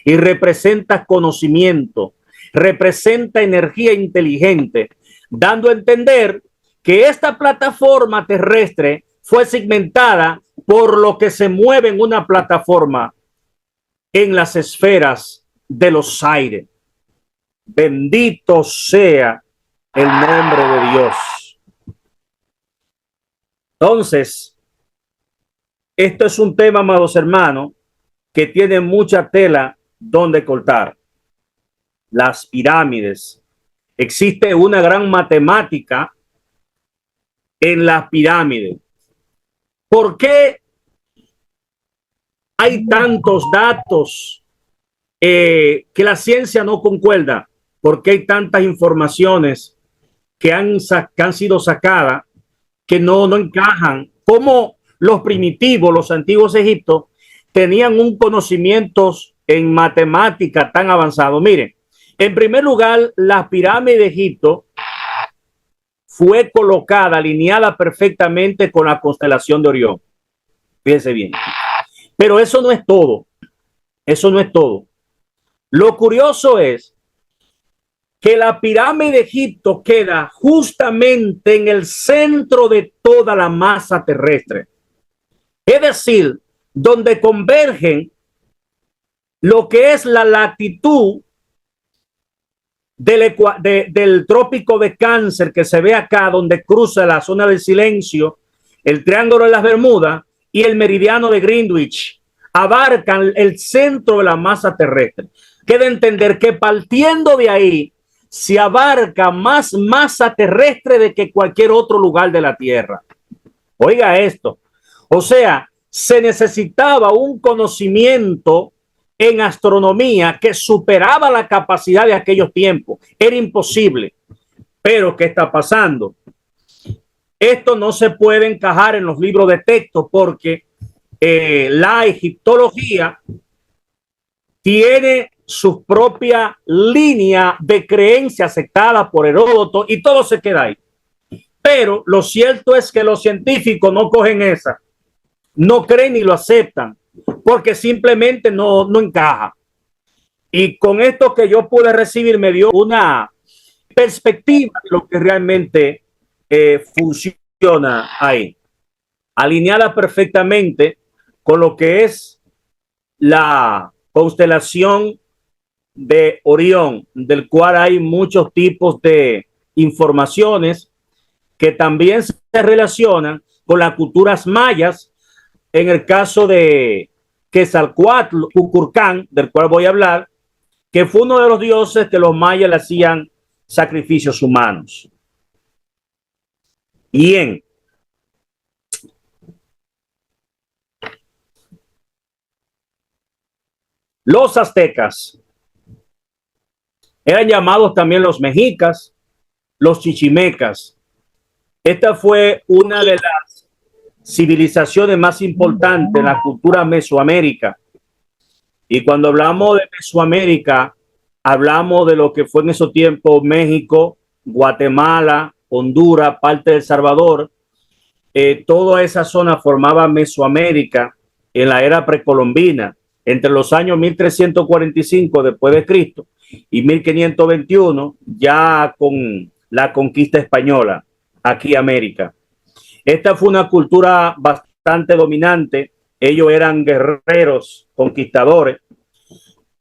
y representa conocimiento, representa energía inteligente, dando a entender que esta plataforma terrestre fue segmentada por lo que se mueve en una plataforma en las esferas de los aires. Bendito sea el nombre de Dios. Entonces, esto es un tema, amados hermanos, que tiene mucha tela donde cortar. Las pirámides. Existe una gran matemática en las pirámides. ¿Por qué hay tantos datos que la ciencia no concuerda? ¿Por qué hay tantas informaciones que han sido sacadas que no encajan? ¿Cómo los primitivos, los antiguos egipcios, tenían un conocimiento en matemática tan avanzado? Miren, en primer lugar, la pirámide de Egipto fue colocada, alineada perfectamente con la constelación de Orión. Fíjense bien. Pero eso no es todo. Eso no es todo. Lo curioso es que la pirámide de Egipto queda justamente en el centro de toda la masa terrestre. Es decir, donde convergen lo que es la latitud del trópico de Cáncer, que se ve acá, donde cruza la zona del silencio, el triángulo de las Bermudas y el meridiano de Greenwich, abarcan el centro de la masa terrestre. Queda entender que partiendo de ahí se abarca más masa terrestre de que cualquier otro lugar de la Tierra. Oiga esto. O sea, se necesitaba un conocimiento en astronomía que superaba la capacidad de aquellos tiempos. Era imposible. Pero ¿qué está pasando? Esto no se puede encajar en los libros de texto porque la egiptología tiene su propia línea de creencia aceptada por Heródoto y todo se queda ahí. Pero lo cierto es que los científicos no cogen esa, no creen ni lo aceptan porque simplemente no encaja. Y con esto que yo pude recibir me dio una perspectiva de lo que realmente funciona ahí, alineada perfectamente con lo que es la constelación de Orión, del cual hay muchos tipos de informaciones que también se relacionan con las culturas mayas. En el caso de Quetzalcóatl, Kukulcán, del cual voy a hablar, que fue uno de los dioses que los mayas le hacían sacrificios humanos. Bien. Los aztecas eran llamados también los mexicas, los chichimecas. Esta fue una de las civilizaciones más importantes en la cultura Mesoamérica. Y cuando hablamos de Mesoamérica, hablamos de lo que fue en esos tiempos México, Guatemala, Honduras, parte de El Salvador. Toda esa zona formaba Mesoamérica en la era precolombina, entre los años 1345 después de Cristo y 1521, ya con la conquista española aquí en América. Esta fue una cultura bastante dominante. Ellos eran guerreros, conquistadores.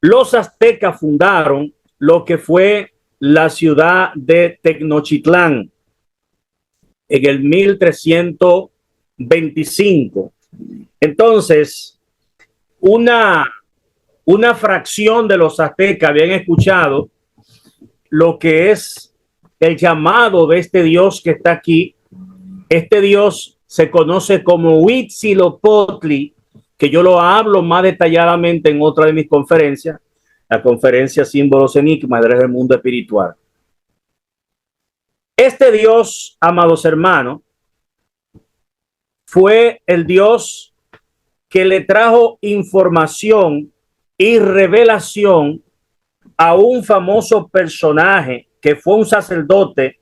Los aztecas fundaron lo que fue la ciudad de Tenochtitlán en el 1325. Entonces, una fracción de los aztecas habían escuchado lo que es el llamado de este Dios que está aquí. Este Dios se conoce como Huitzilopochtli, que yo lo hablo más detalladamente en otra de mis conferencias, la conferencia Símbolos Enigmas del Mundo Espiritual. Este Dios, amados hermanos, fue el Dios que le trajo información y revelación a un famoso personaje que fue un sacerdote,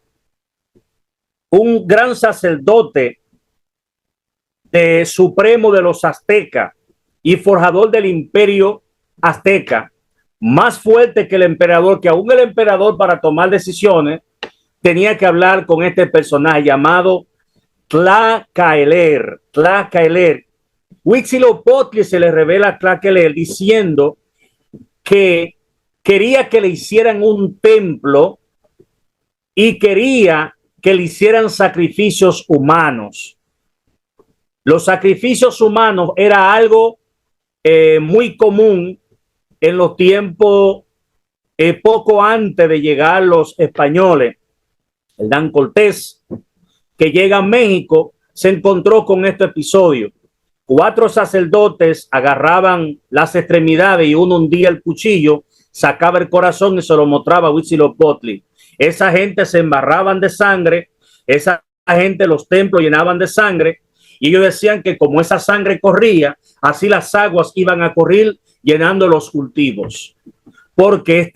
un gran sacerdote supremo de los aztecas y forjador del imperio azteca, más fuerte que el emperador, que aún el emperador para tomar decisiones tenía que hablar con este personaje llamado Tlacaeler. Huitzilopochtli se le revela a Tlacaeler diciendo que quería que le hicieran un templo y quería que le hicieran sacrificios humanos. Los sacrificios humanos era algo muy común en los tiempos poco antes de llegar los españoles. Hernán Cortés, que llega a México, se encontró con este episodio. 4 sacerdotes agarraban las extremidades y uno hundía el cuchillo, sacaba el corazón y se lo mostraba a Huitzilopochtli. Esa gente se embarraban de sangre, esa gente los templos llenaban de sangre y ellos decían que como esa sangre corría, así las aguas iban a correr llenando los cultivos. Porque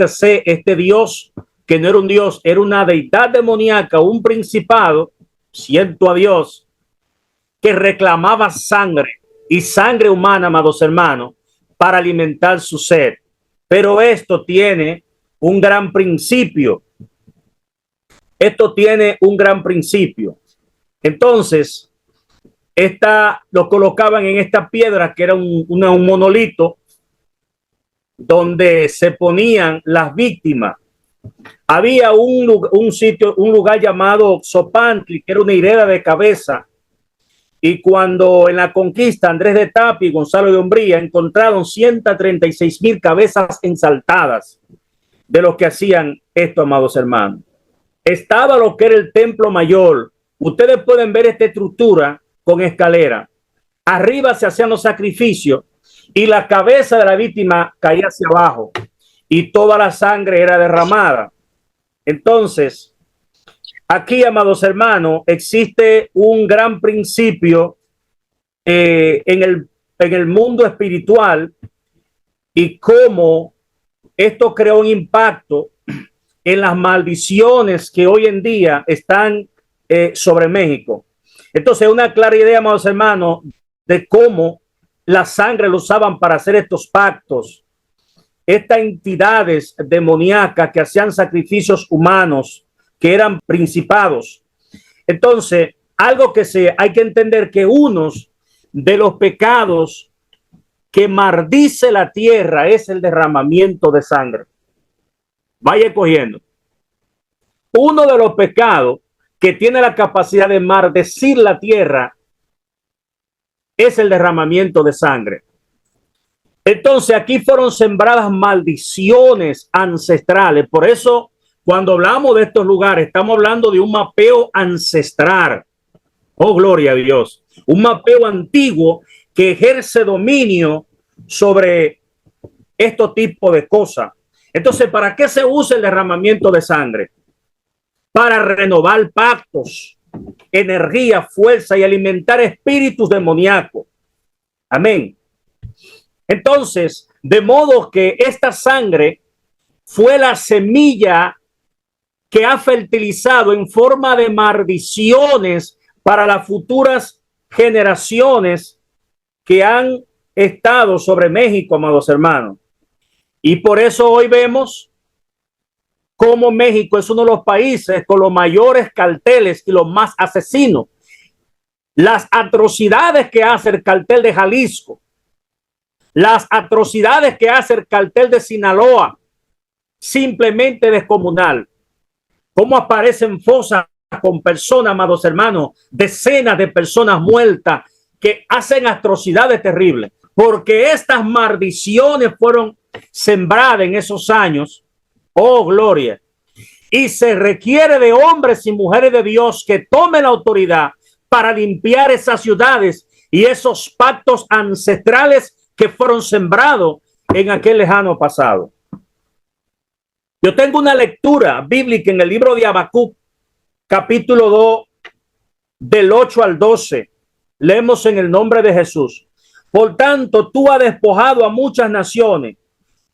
este Dios, que no era un Dios, era una deidad demoníaca, un principado, siento a Dios, que reclamaba sangre y sangre humana, amados hermanos, para alimentar su sed. Pero esto tiene un gran principio. Esto tiene un gran principio. Entonces, lo colocaban en esta piedra que era un monolito donde se ponían las víctimas. Había un lugar llamado Zopantli, que era una hilera de cabeza. Y cuando en la conquista Andrés de Tapia y Gonzalo de Umbría encontraron 136,000 cabezas ensaltadas de los que hacían esto, amados hermanos. Estaba lo que era el templo mayor. Ustedes pueden ver esta estructura con escalera. Arriba se hacían los sacrificios y la cabeza de la víctima caía hacia abajo y toda la sangre era derramada. Entonces, aquí, amados hermanos, existe un gran principio en el mundo espiritual y cómo esto creó un impacto en las maldiciones que hoy en día están sobre México. Entonces, una clara idea, amados hermanos, de cómo la sangre lo usaban para hacer estos pactos. Estas entidades demoníacas que hacían sacrificios humanos, que eran principados. Entonces, algo que hay que entender que unos de los pecados que maldice la tierra es el derramamiento de sangre. Vaya cogiendo. Uno de los pecados que tiene la capacidad de maldecir la tierra es el derramamiento de sangre. Entonces, aquí fueron sembradas maldiciones ancestrales. Por eso, cuando hablamos de estos lugares, estamos hablando de un mapeo ancestral. Oh, gloria a Dios. Un mapeo antiguo que ejerce dominio sobre estos tipos de cosas. Entonces, ¿para qué se usa el derramamiento de sangre? Para renovar pactos, energía, fuerza y alimentar espíritus demoníacos. Amén. Entonces, de modo que esta sangre fue la semilla que ha fertilizado en forma de maldiciones para las futuras generaciones que han estado sobre México, amados hermanos. Y por eso hoy vemos cómo México es uno de los países con los mayores carteles y los más asesinos. Las atrocidades que hace el cartel de Jalisco, las atrocidades que hace el cartel de Sinaloa, simplemente descomunal. Cómo aparecen fosas con personas, amados hermanos, decenas de personas muertas que hacen atrocidades terribles, porque estas maldiciones fueron sembradas en esos años. Oh, gloria. Y se requiere de hombres y mujeres de Dios que tomen la autoridad para limpiar esas ciudades y esos pactos ancestrales que fueron sembrados en aquel lejano pasado. Yo tengo una lectura bíblica en el libro de Habacuc, capítulo 2, del 8 al 12. Leemos en el nombre de Jesús. Por tanto, tú has despojado a muchas naciones.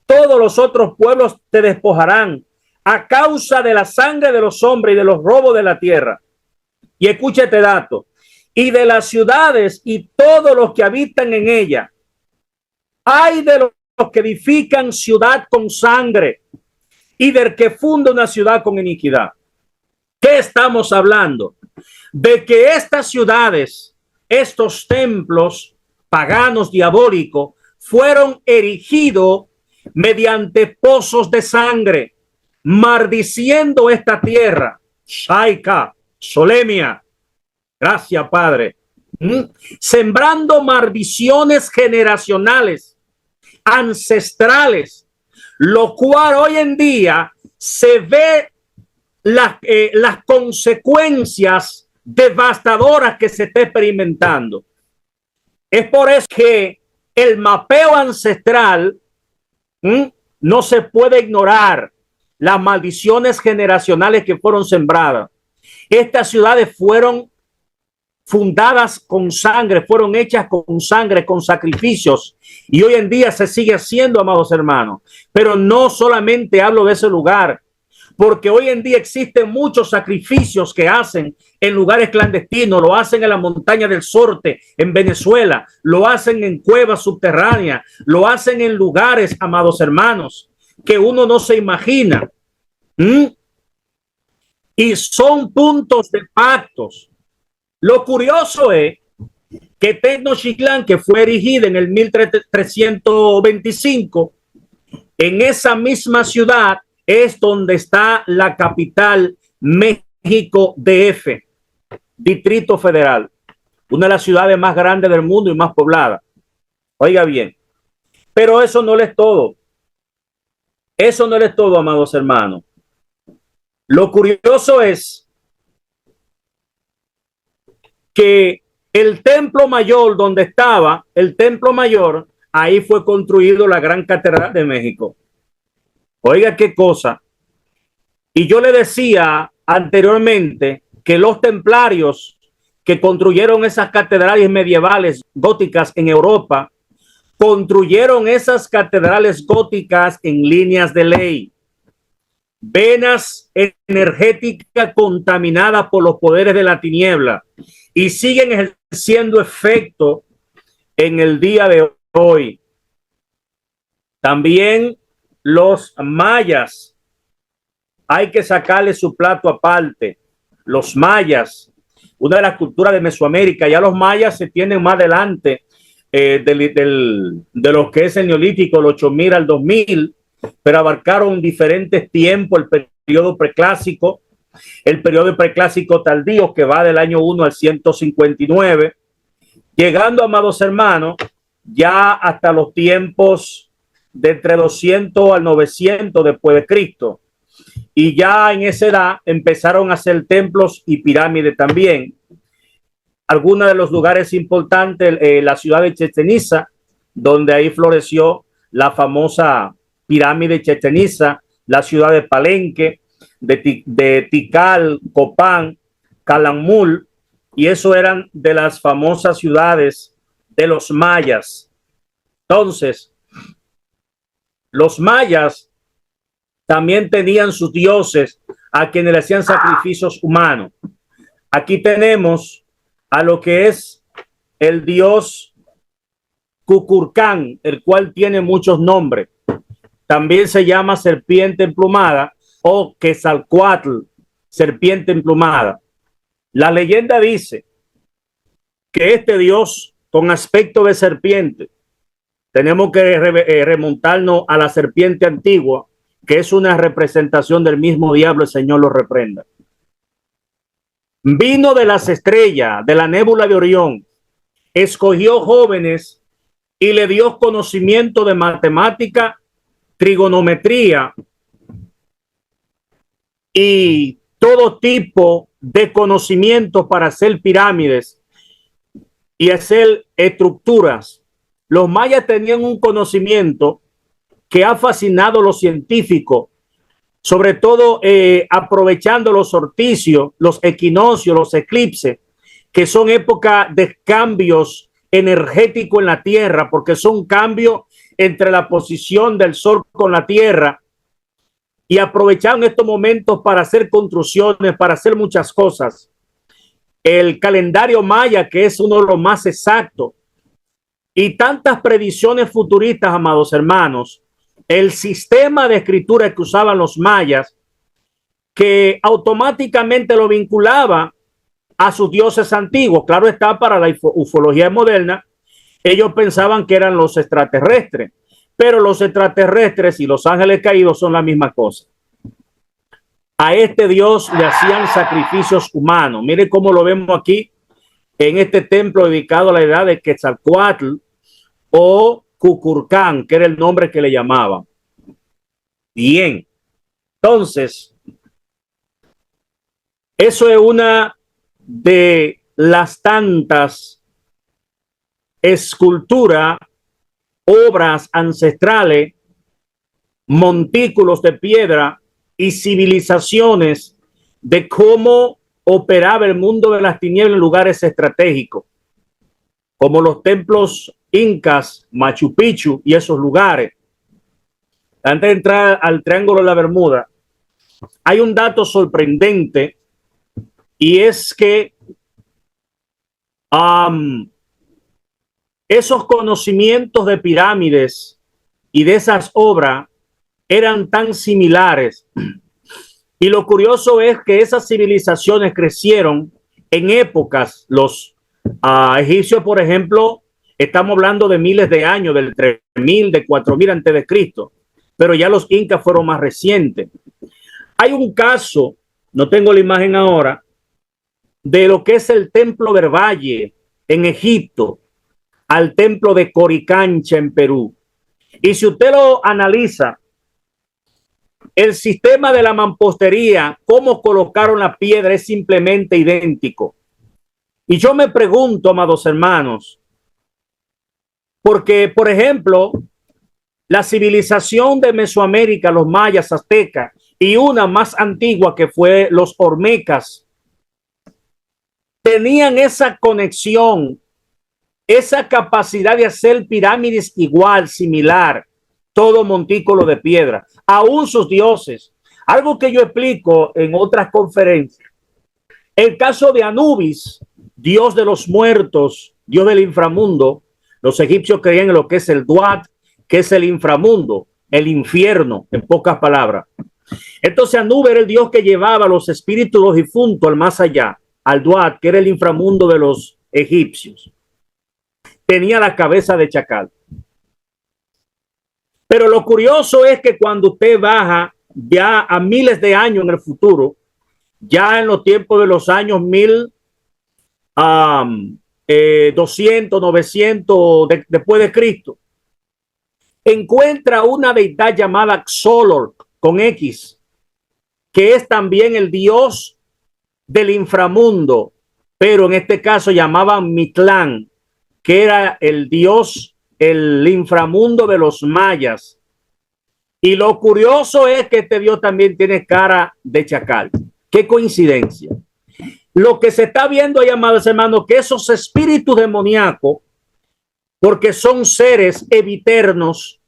Todos los otros pueblos te despojarán a causa de la sangre de los hombres y de los robos de la tierra. Y escucha este dato. Y de las ciudades y todos los que habitan en ella. Ay de los que edifican ciudad con sangre y del que funda una ciudad con iniquidad. ¿Qué estamos hablando? De que estas ciudades, estos templos paganos diabólicos, fueron erigidos mediante pozos de sangre, maldiciendo esta tierra. Shaika, Solemia. Gracias, Padre. sembrando maldiciones generacionales, ancestrales, lo cual hoy en día se ve las consecuencias devastadoras que se está experimentando. Es por eso que el mapeo ancestral no se puede ignorar, las maldiciones generacionales que fueron sembradas. Estas ciudades fueron fundadas con sangre, fueron hechas con sangre, con sacrificios, y hoy en día se sigue haciendo, amados hermanos. Pero no solamente hablo de ese lugar, porque hoy en día existen muchos sacrificios que hacen en lugares clandestinos, lo hacen en la montaña del Sorte, en Venezuela, lo hacen en cuevas subterráneas, lo hacen en lugares, amados hermanos, que uno no se imagina. Y son puntos de pactos. Lo curioso es que Tenochtitlán, que fue erigida en el 1325, en esa misma ciudad es donde está la capital México DF, Distrito Federal, una de las ciudades más grandes del mundo y más poblada. Oiga bien, pero eso no es todo. Eso no es todo, amados hermanos. Lo curioso es que el templo mayor, donde estaba el templo mayor, ahí fue construido la Gran Catedral de México. Oiga qué cosa. Y yo le decía anteriormente que los templarios que construyeron esas catedrales medievales góticas en Europa, construyeron esas catedrales góticas en líneas de ley, venas energéticas contaminadas por los poderes de la tiniebla, y siguen ejerciendo efecto en el día de hoy. También los mayas, hay que sacarle su plato aparte. Los mayas, una de las culturas de Mesoamérica, ya los mayas se tienen más adelante de lo que es el Neolítico, el 8000 al 2000, pero abarcaron diferentes tiempos, el periodo preclásico, el periodo preclásico tardío, que va del año 1 al 159, llegando, amados hermanos, ya hasta los tiempos de entre 200 al 900 después de Cristo. Y ya en esa edad empezaron a hacer templos y pirámides también. Algunos de los lugares importantes, la ciudad de Chichén Itzá, donde ahí floreció la famosa pirámide Chichén Itzá, la ciudad de Palenque, de Tikal, Copán, Calakmul, y eso eran de las famosas ciudades de los mayas. Entonces, los mayas también tenían sus dioses a quienes le hacían sacrificios humanos. Aquí tenemos a lo que es el dios Kukulcán, el cual tiene muchos nombres. También se llama serpiente emplumada o Quetzalcóatl, serpiente emplumada. La leyenda dice que este dios con aspecto de serpiente, tenemos que remontarnos a la serpiente antigua, que es una representación del mismo diablo, el Señor lo reprenda. Vino de las estrellas, de la nébula de Orión, escogió jóvenes y le dio conocimiento de matemática, trigonometría y todo tipo de conocimientos para hacer pirámides y hacer estructuras. Los mayas tenían un conocimiento que ha fascinado a los científicos, sobre todo aprovechando los solsticios, los equinoccios, los eclipses, que son épocas de cambios energéticos en la Tierra, porque son cambios entre la posición del Sol con la Tierra, y aprovecharon estos momentos para hacer construcciones, para hacer muchas cosas. El calendario maya, que es uno de los más exactos, y tantas predicciones futuristas, amados hermanos, el sistema de escritura que usaban los mayas, que automáticamente lo vinculaba a sus dioses antiguos. Claro está, para la ufología moderna, ellos pensaban que eran los extraterrestres, pero los extraterrestres y los ángeles caídos son la misma cosa. A este dios le hacían sacrificios humanos. Mire cómo lo vemos aquí en este templo dedicado a la edad de Quetzalcóatl o Cuculcán, que era el nombre que le llamaban. Bien, entonces, eso es una de las tantas esculturas, obras ancestrales, montículos de piedra y civilizaciones de cómo operaba el mundo de las tinieblas en lugares estratégicos, como los templos incas, Machu Picchu y esos lugares. Antes de entrar al Triángulo de la Bermuda, hay un dato sorprendente, y es que esos conocimientos de pirámides y de esas obras eran tan similares. Y lo curioso es que esas civilizaciones crecieron en épocas. Los egipcios, por ejemplo, estamos hablando de miles de años, del 3000, de 4000 antes de Cristo, pero ya los incas fueron más recientes. Hay un caso, no tengo la imagen ahora, de lo que es el templo del Valle en Egipto al templo de Coricancha en Perú. Y si usted lo analiza, el sistema de la mampostería, cómo colocaron la piedra, es simplemente idéntico. Y yo me pregunto, amados hermanos, porque, por ejemplo, la civilización de Mesoamérica, los mayas, aztecas, y una más antigua que fue los olmecas, tenían esa conexión, esa capacidad de hacer pirámides igual, similar, todo montículo de piedra, aún sus dioses. Algo que yo explico en otras conferencias. El caso de Anubis, dios de los muertos, dios del inframundo. Los egipcios creían en lo que es el Duat, que es el inframundo, el infierno, en pocas palabras. Entonces Anubis era el dios que llevaba los espíritus de los difuntos al más allá, al Duat, que era el inframundo de los egipcios. Tenía la cabeza de chacal. Pero lo curioso es que cuando usted baja ya a miles de años en el futuro, ya en los tiempos de los años 1200, 900 después de Cristo, encuentra una deidad llamada Xolotl con X, que es también el dios del inframundo, pero en este caso llamaban Mictlán, que era el dios, el inframundo de los mayas. Y lo curioso es que este dios también tiene cara de chacal. Qué coincidencia. Lo que se está viendo ahí, amados hermanos, que esos espíritus demoníacos, porque son seres eviternos,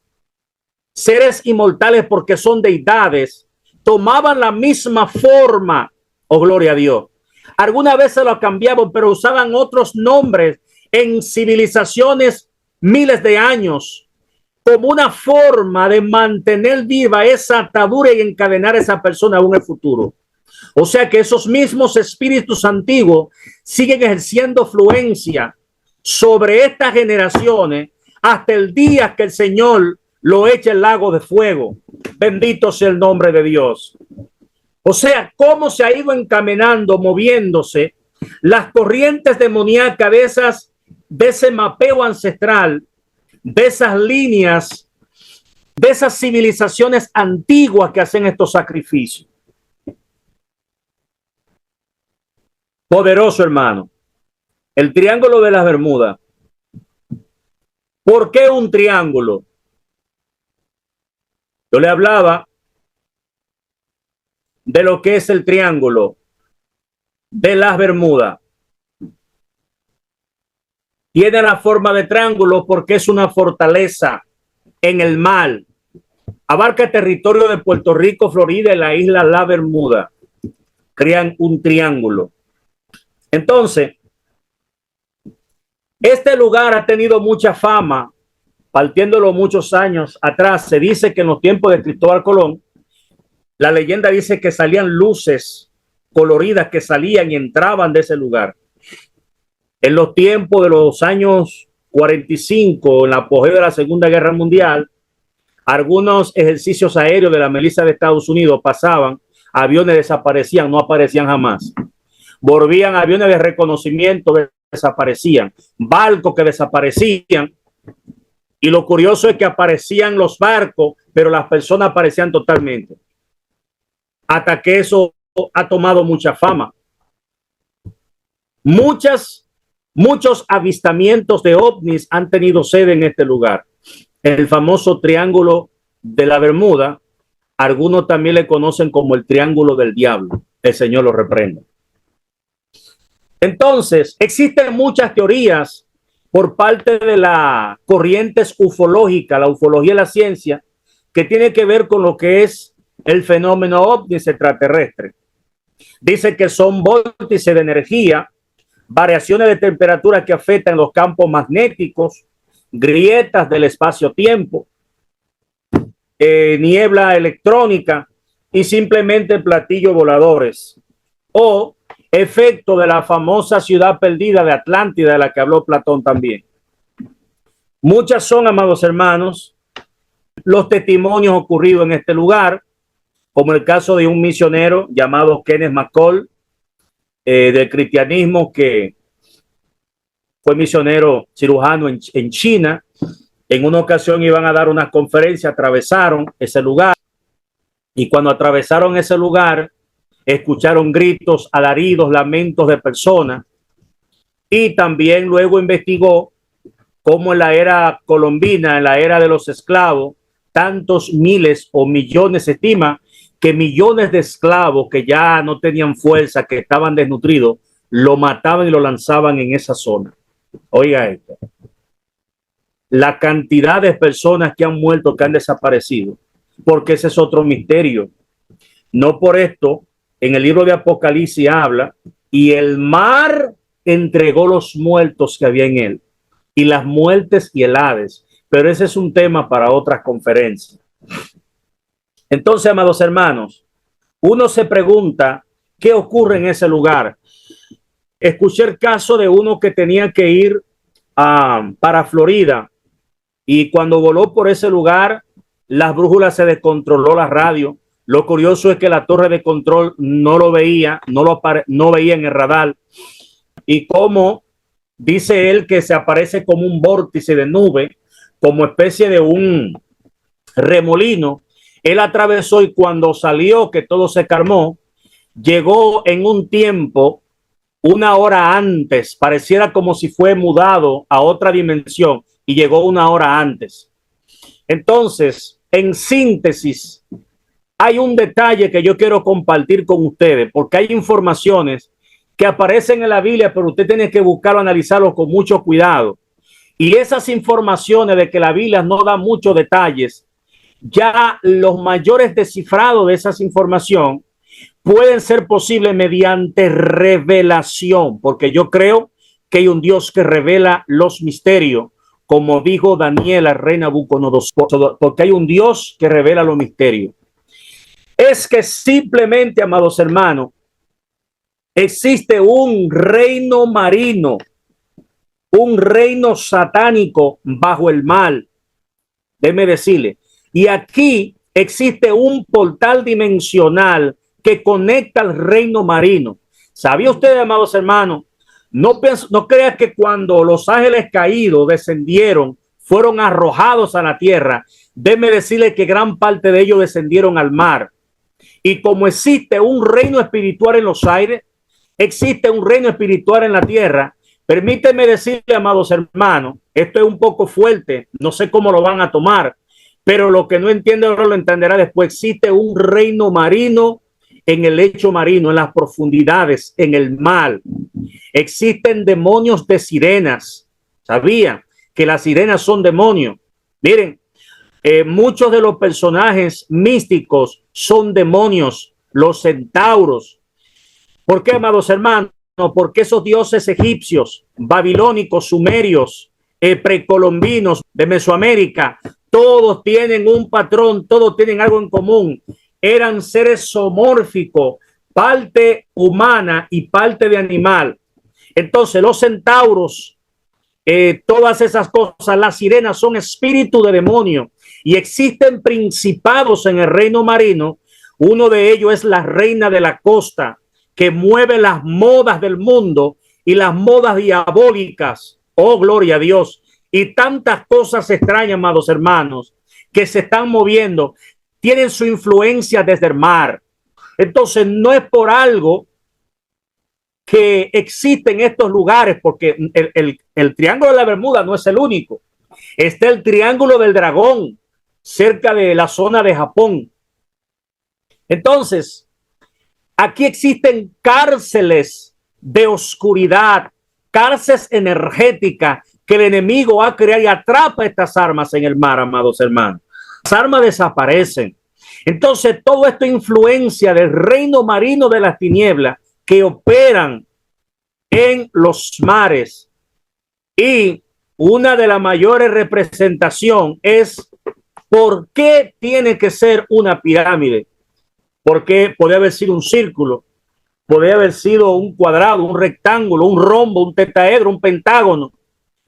seres inmortales porque son deidades, tomaban la misma forma, oh gloria a Dios. Algunas veces lo cambiaban, pero usaban otros nombres en civilizaciones miles de años, como una forma de mantener viva esa atadura y encadenar a esa persona aún en el futuro. O sea que esos mismos espíritus antiguos siguen ejerciendo influencia sobre estas generaciones hasta el día que el Señor lo eche el lago de fuego. Bendito sea el nombre de Dios. O sea, cómo se ha ido encaminando, moviéndose las corrientes demoníacas de ese mapeo ancestral, de esas líneas, de esas civilizaciones antiguas que hacen estos sacrificios. Poderoso, hermano. El Triángulo de las Bermudas. ¿Por qué un triángulo? Yo le hablaba de lo que es el Triángulo de las Bermudas. Tiene la forma de triángulo porque es una fortaleza en el mar. Abarca el territorio de Puerto Rico, Florida y la isla La Bermuda. Crean un triángulo. Entonces, este lugar ha tenido mucha fama, partiéndolo muchos años atrás. Se dice que en los tiempos de Cristóbal Colón, la leyenda dice que salían luces coloridas que salían y entraban de ese lugar. En los tiempos de los años 45, en la apogeo de la Segunda Guerra Mundial, algunos ejercicios aéreos de la milicia de Estados Unidos pasaban, aviones desaparecían, no aparecían jamás. Volvían aviones de reconocimiento, desaparecían, barcos que desaparecían. Y lo curioso es que aparecían los barcos, pero las personas aparecían totalmente. Hasta que eso ha tomado mucha fama. Muchos avistamientos de ovnis han tenido sede en este lugar. El famoso Triángulo de la Bermuda, algunos también le conocen como el Triángulo del Diablo. El Señor lo reprenda. Entonces, existen muchas teorías por parte de la corrientes ufológica, la ufología de la ciencia, que tiene que ver con lo que es el fenómeno ovni extraterrestre. Dice que son vórtices de energía, variaciones de temperatura que afectan los campos magnéticos, grietas del espacio-tiempo, niebla electrónica y simplemente platillos voladores o efecto de la famosa ciudad perdida de Atlántida, de la que habló Platón también. Muchas son, amados hermanos, los testimonios ocurridos en este lugar, como el caso de un misionero llamado Kenneth McCall, del cristianismo, que fue misionero cirujano en China. En una ocasión iban a dar una conferencia, atravesaron ese lugar y cuando atravesaron ese lugar escucharon gritos, alaridos, lamentos de personas, y también luego investigó cómo en la era colombina, en la era de los esclavos, tantos miles o millones, se estima que millones de esclavos que ya no tenían fuerza, que estaban desnutridos, lo mataban y lo lanzaban en esa zona. Oiga esto, la cantidad de personas que han muerto, que han desaparecido, porque ese es otro misterio. No por esto, en el libro de Apocalipsis habla, y el mar entregó los muertos que había en él, y las muertes y el Hades. Pero ese es un tema para otras conferencias. Entonces, amados hermanos, uno se pregunta, ¿qué ocurre en ese lugar? Escuché el caso de uno que tenía que ir para Florida, y cuando voló por ese lugar, las brújulas se descontroló la radio. Lo curioso es que la torre de control no lo veía, no veía en el radar. Y como dice él que se aparece como un vórtice de nube, como especie de un remolino, él atravesó y cuando salió, que todo se calmó, llegó en un tiempo, una hora antes, pareciera como si fue mudado a otra dimensión y llegó una hora antes. Entonces, en síntesis, hay un detalle que yo quiero compartir con ustedes, porque hay informaciones que aparecen en la Biblia, pero usted tiene que buscarlo, analizarlo con mucho cuidado. Y esas informaciones de que la Biblia no da muchos detalles, ya los mayores descifrados de esas informaciones pueden ser posibles mediante revelación, porque yo creo que hay un Dios que revela los misterios, como dijo Daniel al rey Nabucodonosor, porque hay un Dios que revela los misterios. Es que simplemente, amados hermanos, existe un reino marino, un reino satánico bajo el mal. Déjeme decirle, y aquí existe un portal dimensional que conecta al reino marino. ¿Sabía usted, amados hermanos? No crea que cuando los ángeles caídos descendieron, fueron arrojados a la tierra. Déjeme decirle que gran parte de ellos descendieron al mar. Y como existe un reino espiritual en los aires, existe un reino espiritual en la tierra. Permíteme decirle, amados hermanos, esto es un poco fuerte, no sé cómo lo van a tomar, pero lo que no entiende ahora lo entenderá después. Existe un reino marino en el lecho marino, en las profundidades, en el mar. Existen demonios de sirenas. ¿Sabía que las sirenas son demonios? Miren, muchos de los personajes místicos son demonios, los centauros. ¿Por qué, amados hermanos? Porque esos dioses egipcios, babilónicos, sumerios, precolombinos de Mesoamérica, todos tienen un patrón, todos tienen algo en común. Eran seres zoomórficos, parte humana y parte de animal. Entonces, los centauros, todas esas cosas, las sirenas son espíritus de demonio y existen principados en el reino marino. Uno de ellos es la reina de la costa, que mueve las modas del mundo y las modas diabólicas, oh gloria a Dios, y tantas cosas extrañas, amados hermanos, que se están moviendo, tienen su influencia desde el mar. Entonces no es por algo que existen estos lugares, porque el Triángulo de la Bermuda no es el único. Está el Triángulo del Dragón, cerca de la zona de Japón. Entonces, aquí existen cárceles de oscuridad, cárceles energéticas que el enemigo ha creado y atrapa estas armas en el mar, amados hermanos. Las armas desaparecen. Entonces, todo esto influencia del reino marino de las tinieblas que operan en los mares. Y una de las mayores representaciones es por qué tiene que ser una pirámide. Porque podría haber sido un círculo, podría haber sido un cuadrado, un rectángulo, un rombo, un tetraedro, un pentágono,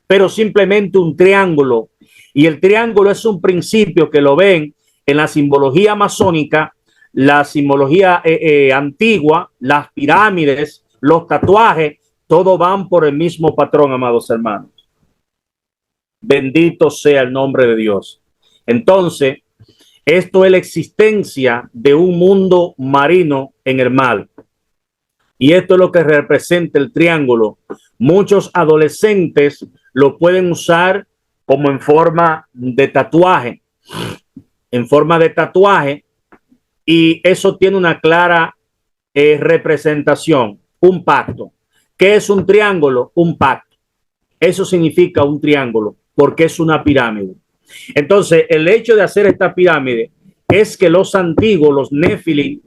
pero simplemente un triángulo. Y el triángulo es un principio que lo ven en la simbología masónica, la simbología antigua, las pirámides, los tatuajes, todos van por el mismo patrón, amados hermanos. Bendito sea el nombre de Dios. Entonces, esto es la existencia de un mundo marino en el mar. Y esto es lo que representa el triángulo. Muchos adolescentes lo pueden usar como en forma de tatuaje. En forma de tatuaje. Y eso tiene una clara representación. Un pacto. ¿Qué es un triángulo? Un pacto. Eso significa un triángulo porque es una pirámide. Entonces, el hecho de hacer esta pirámide es que los antiguos, los Nefilim,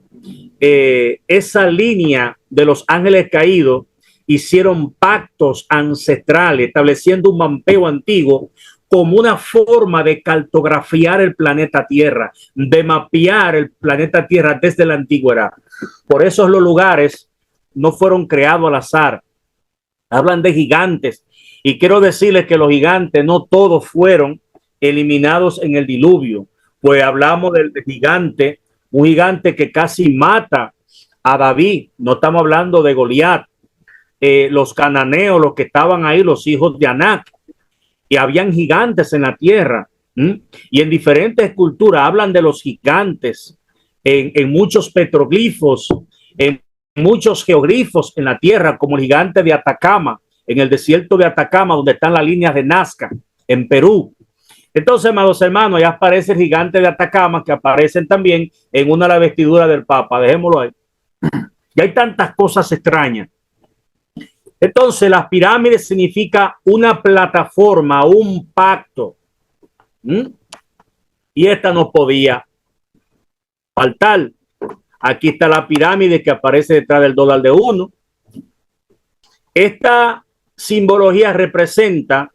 esa línea de los ángeles caídos, hicieron pactos ancestrales, estableciendo un mapeo antiguo como una forma de cartografiar el planeta Tierra, de mapear el planeta Tierra desde la antigüedad. Por eso los lugares no fueron creados al azar. Hablan de gigantes y quiero decirles que los gigantes no todos fueron eliminados en el diluvio, pues hablamos del gigante, un gigante que casi mata a David, no estamos hablando de Goliat, los cananeos, los que estaban ahí, los hijos de Anac, y habían gigantes en la tierra, y en diferentes culturas hablan de los gigantes, en muchos petroglifos, en muchos geoglifos en la tierra, como el gigante de Atacama, en el desierto de Atacama, donde están las líneas de Nazca, en Perú. Entonces, amados hermanos, ya aparece el gigante de Atacama, que aparecen también en una de las vestiduras del Papa. Dejémoslo ahí. Y hay tantas cosas extrañas. Entonces, las pirámides significa una plataforma, un pacto. Y esta no podía faltar. Aquí está la pirámide que aparece detrás del dólar de uno. Esta simbología representa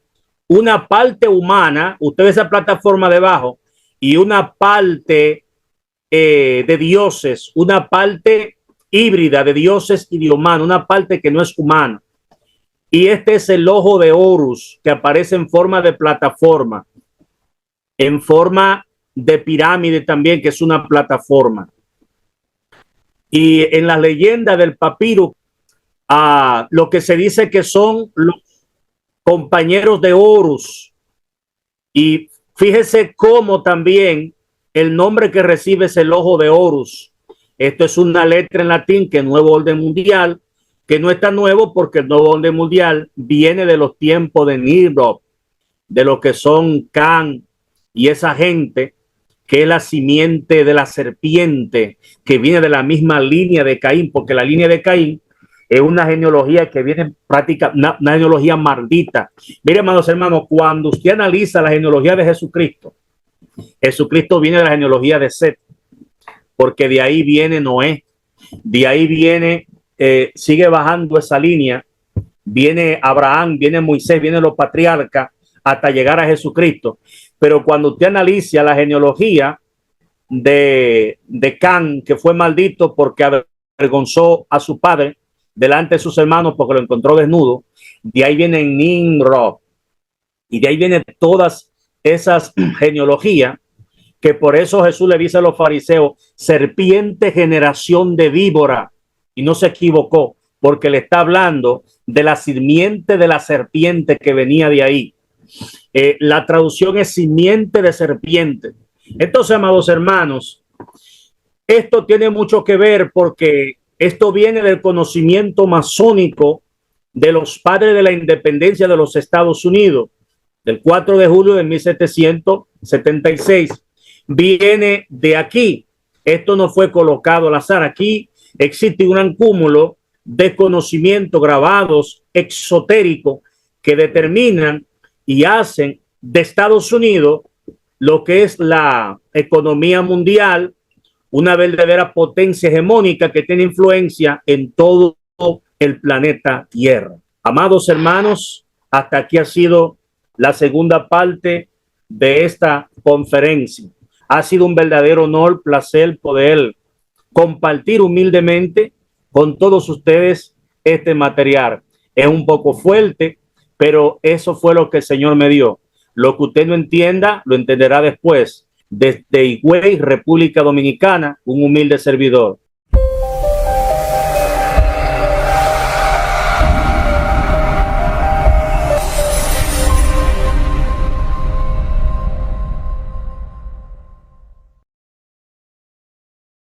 una parte humana, usted ve esa plataforma debajo, y una parte de dioses, una parte híbrida de dioses y de humanos, una parte que no es humana. Y este es el ojo de Horus, que aparece en forma de plataforma, en forma de pirámide también, que es una plataforma. Y en la leyenda del papiro, lo que se dice que son los compañeros de Horus. Y fíjese cómo también el nombre que recibe es el ojo de Horus. Esto es una letra en latín que es nuevo orden mundial, que no está nuevo porque el nuevo orden mundial viene de los tiempos de Nimrod, de lo que son Can y esa gente que es la simiente de la serpiente, que viene de la misma línea de Caín, porque la línea de Caín es una genealogía que viene práctica, una genealogía maldita. Mire, hermanos, cuando usted analiza la genealogía de Jesucristo, Jesucristo viene de la genealogía de Set, porque de ahí viene Noé, de ahí viene, sigue bajando esa línea, viene Abraham, viene Moisés, vienen los patriarcas, hasta llegar a Jesucristo. Pero cuando usted analiza la genealogía de Can, que fue maldito porque avergonzó a su padre delante de sus hermanos porque lo encontró desnudo, de ahí viene Nimrod, y de ahí vienen todas esas genealogías, que por eso Jesús le dice a los fariseos, serpiente generación de víbora, y no se equivocó, porque le está hablando de la simiente de la serpiente que venía de ahí. La traducción es simiente de serpiente. Entonces, amados hermanos, esto tiene mucho que ver porque esto viene del conocimiento masónico de los padres de la independencia de los Estados Unidos, del 4 de julio de 1776. Viene de aquí. Esto no fue colocado al azar. Aquí existe un gran cúmulo de conocimientos grabados exotéricos que determinan y hacen de Estados Unidos lo que es la economía mundial, una verdadera potencia hegemónica que tiene influencia en todo el planeta Tierra. Amados hermanos, hasta aquí ha sido la segunda parte de esta conferencia. Ha sido un verdadero honor, placer poder compartir humildemente con todos ustedes este material. Es un poco fuerte, pero eso fue lo que el Señor me dio. Lo que usted no entienda, lo entenderá después. Desde Higüey, República Dominicana, un humilde servidor.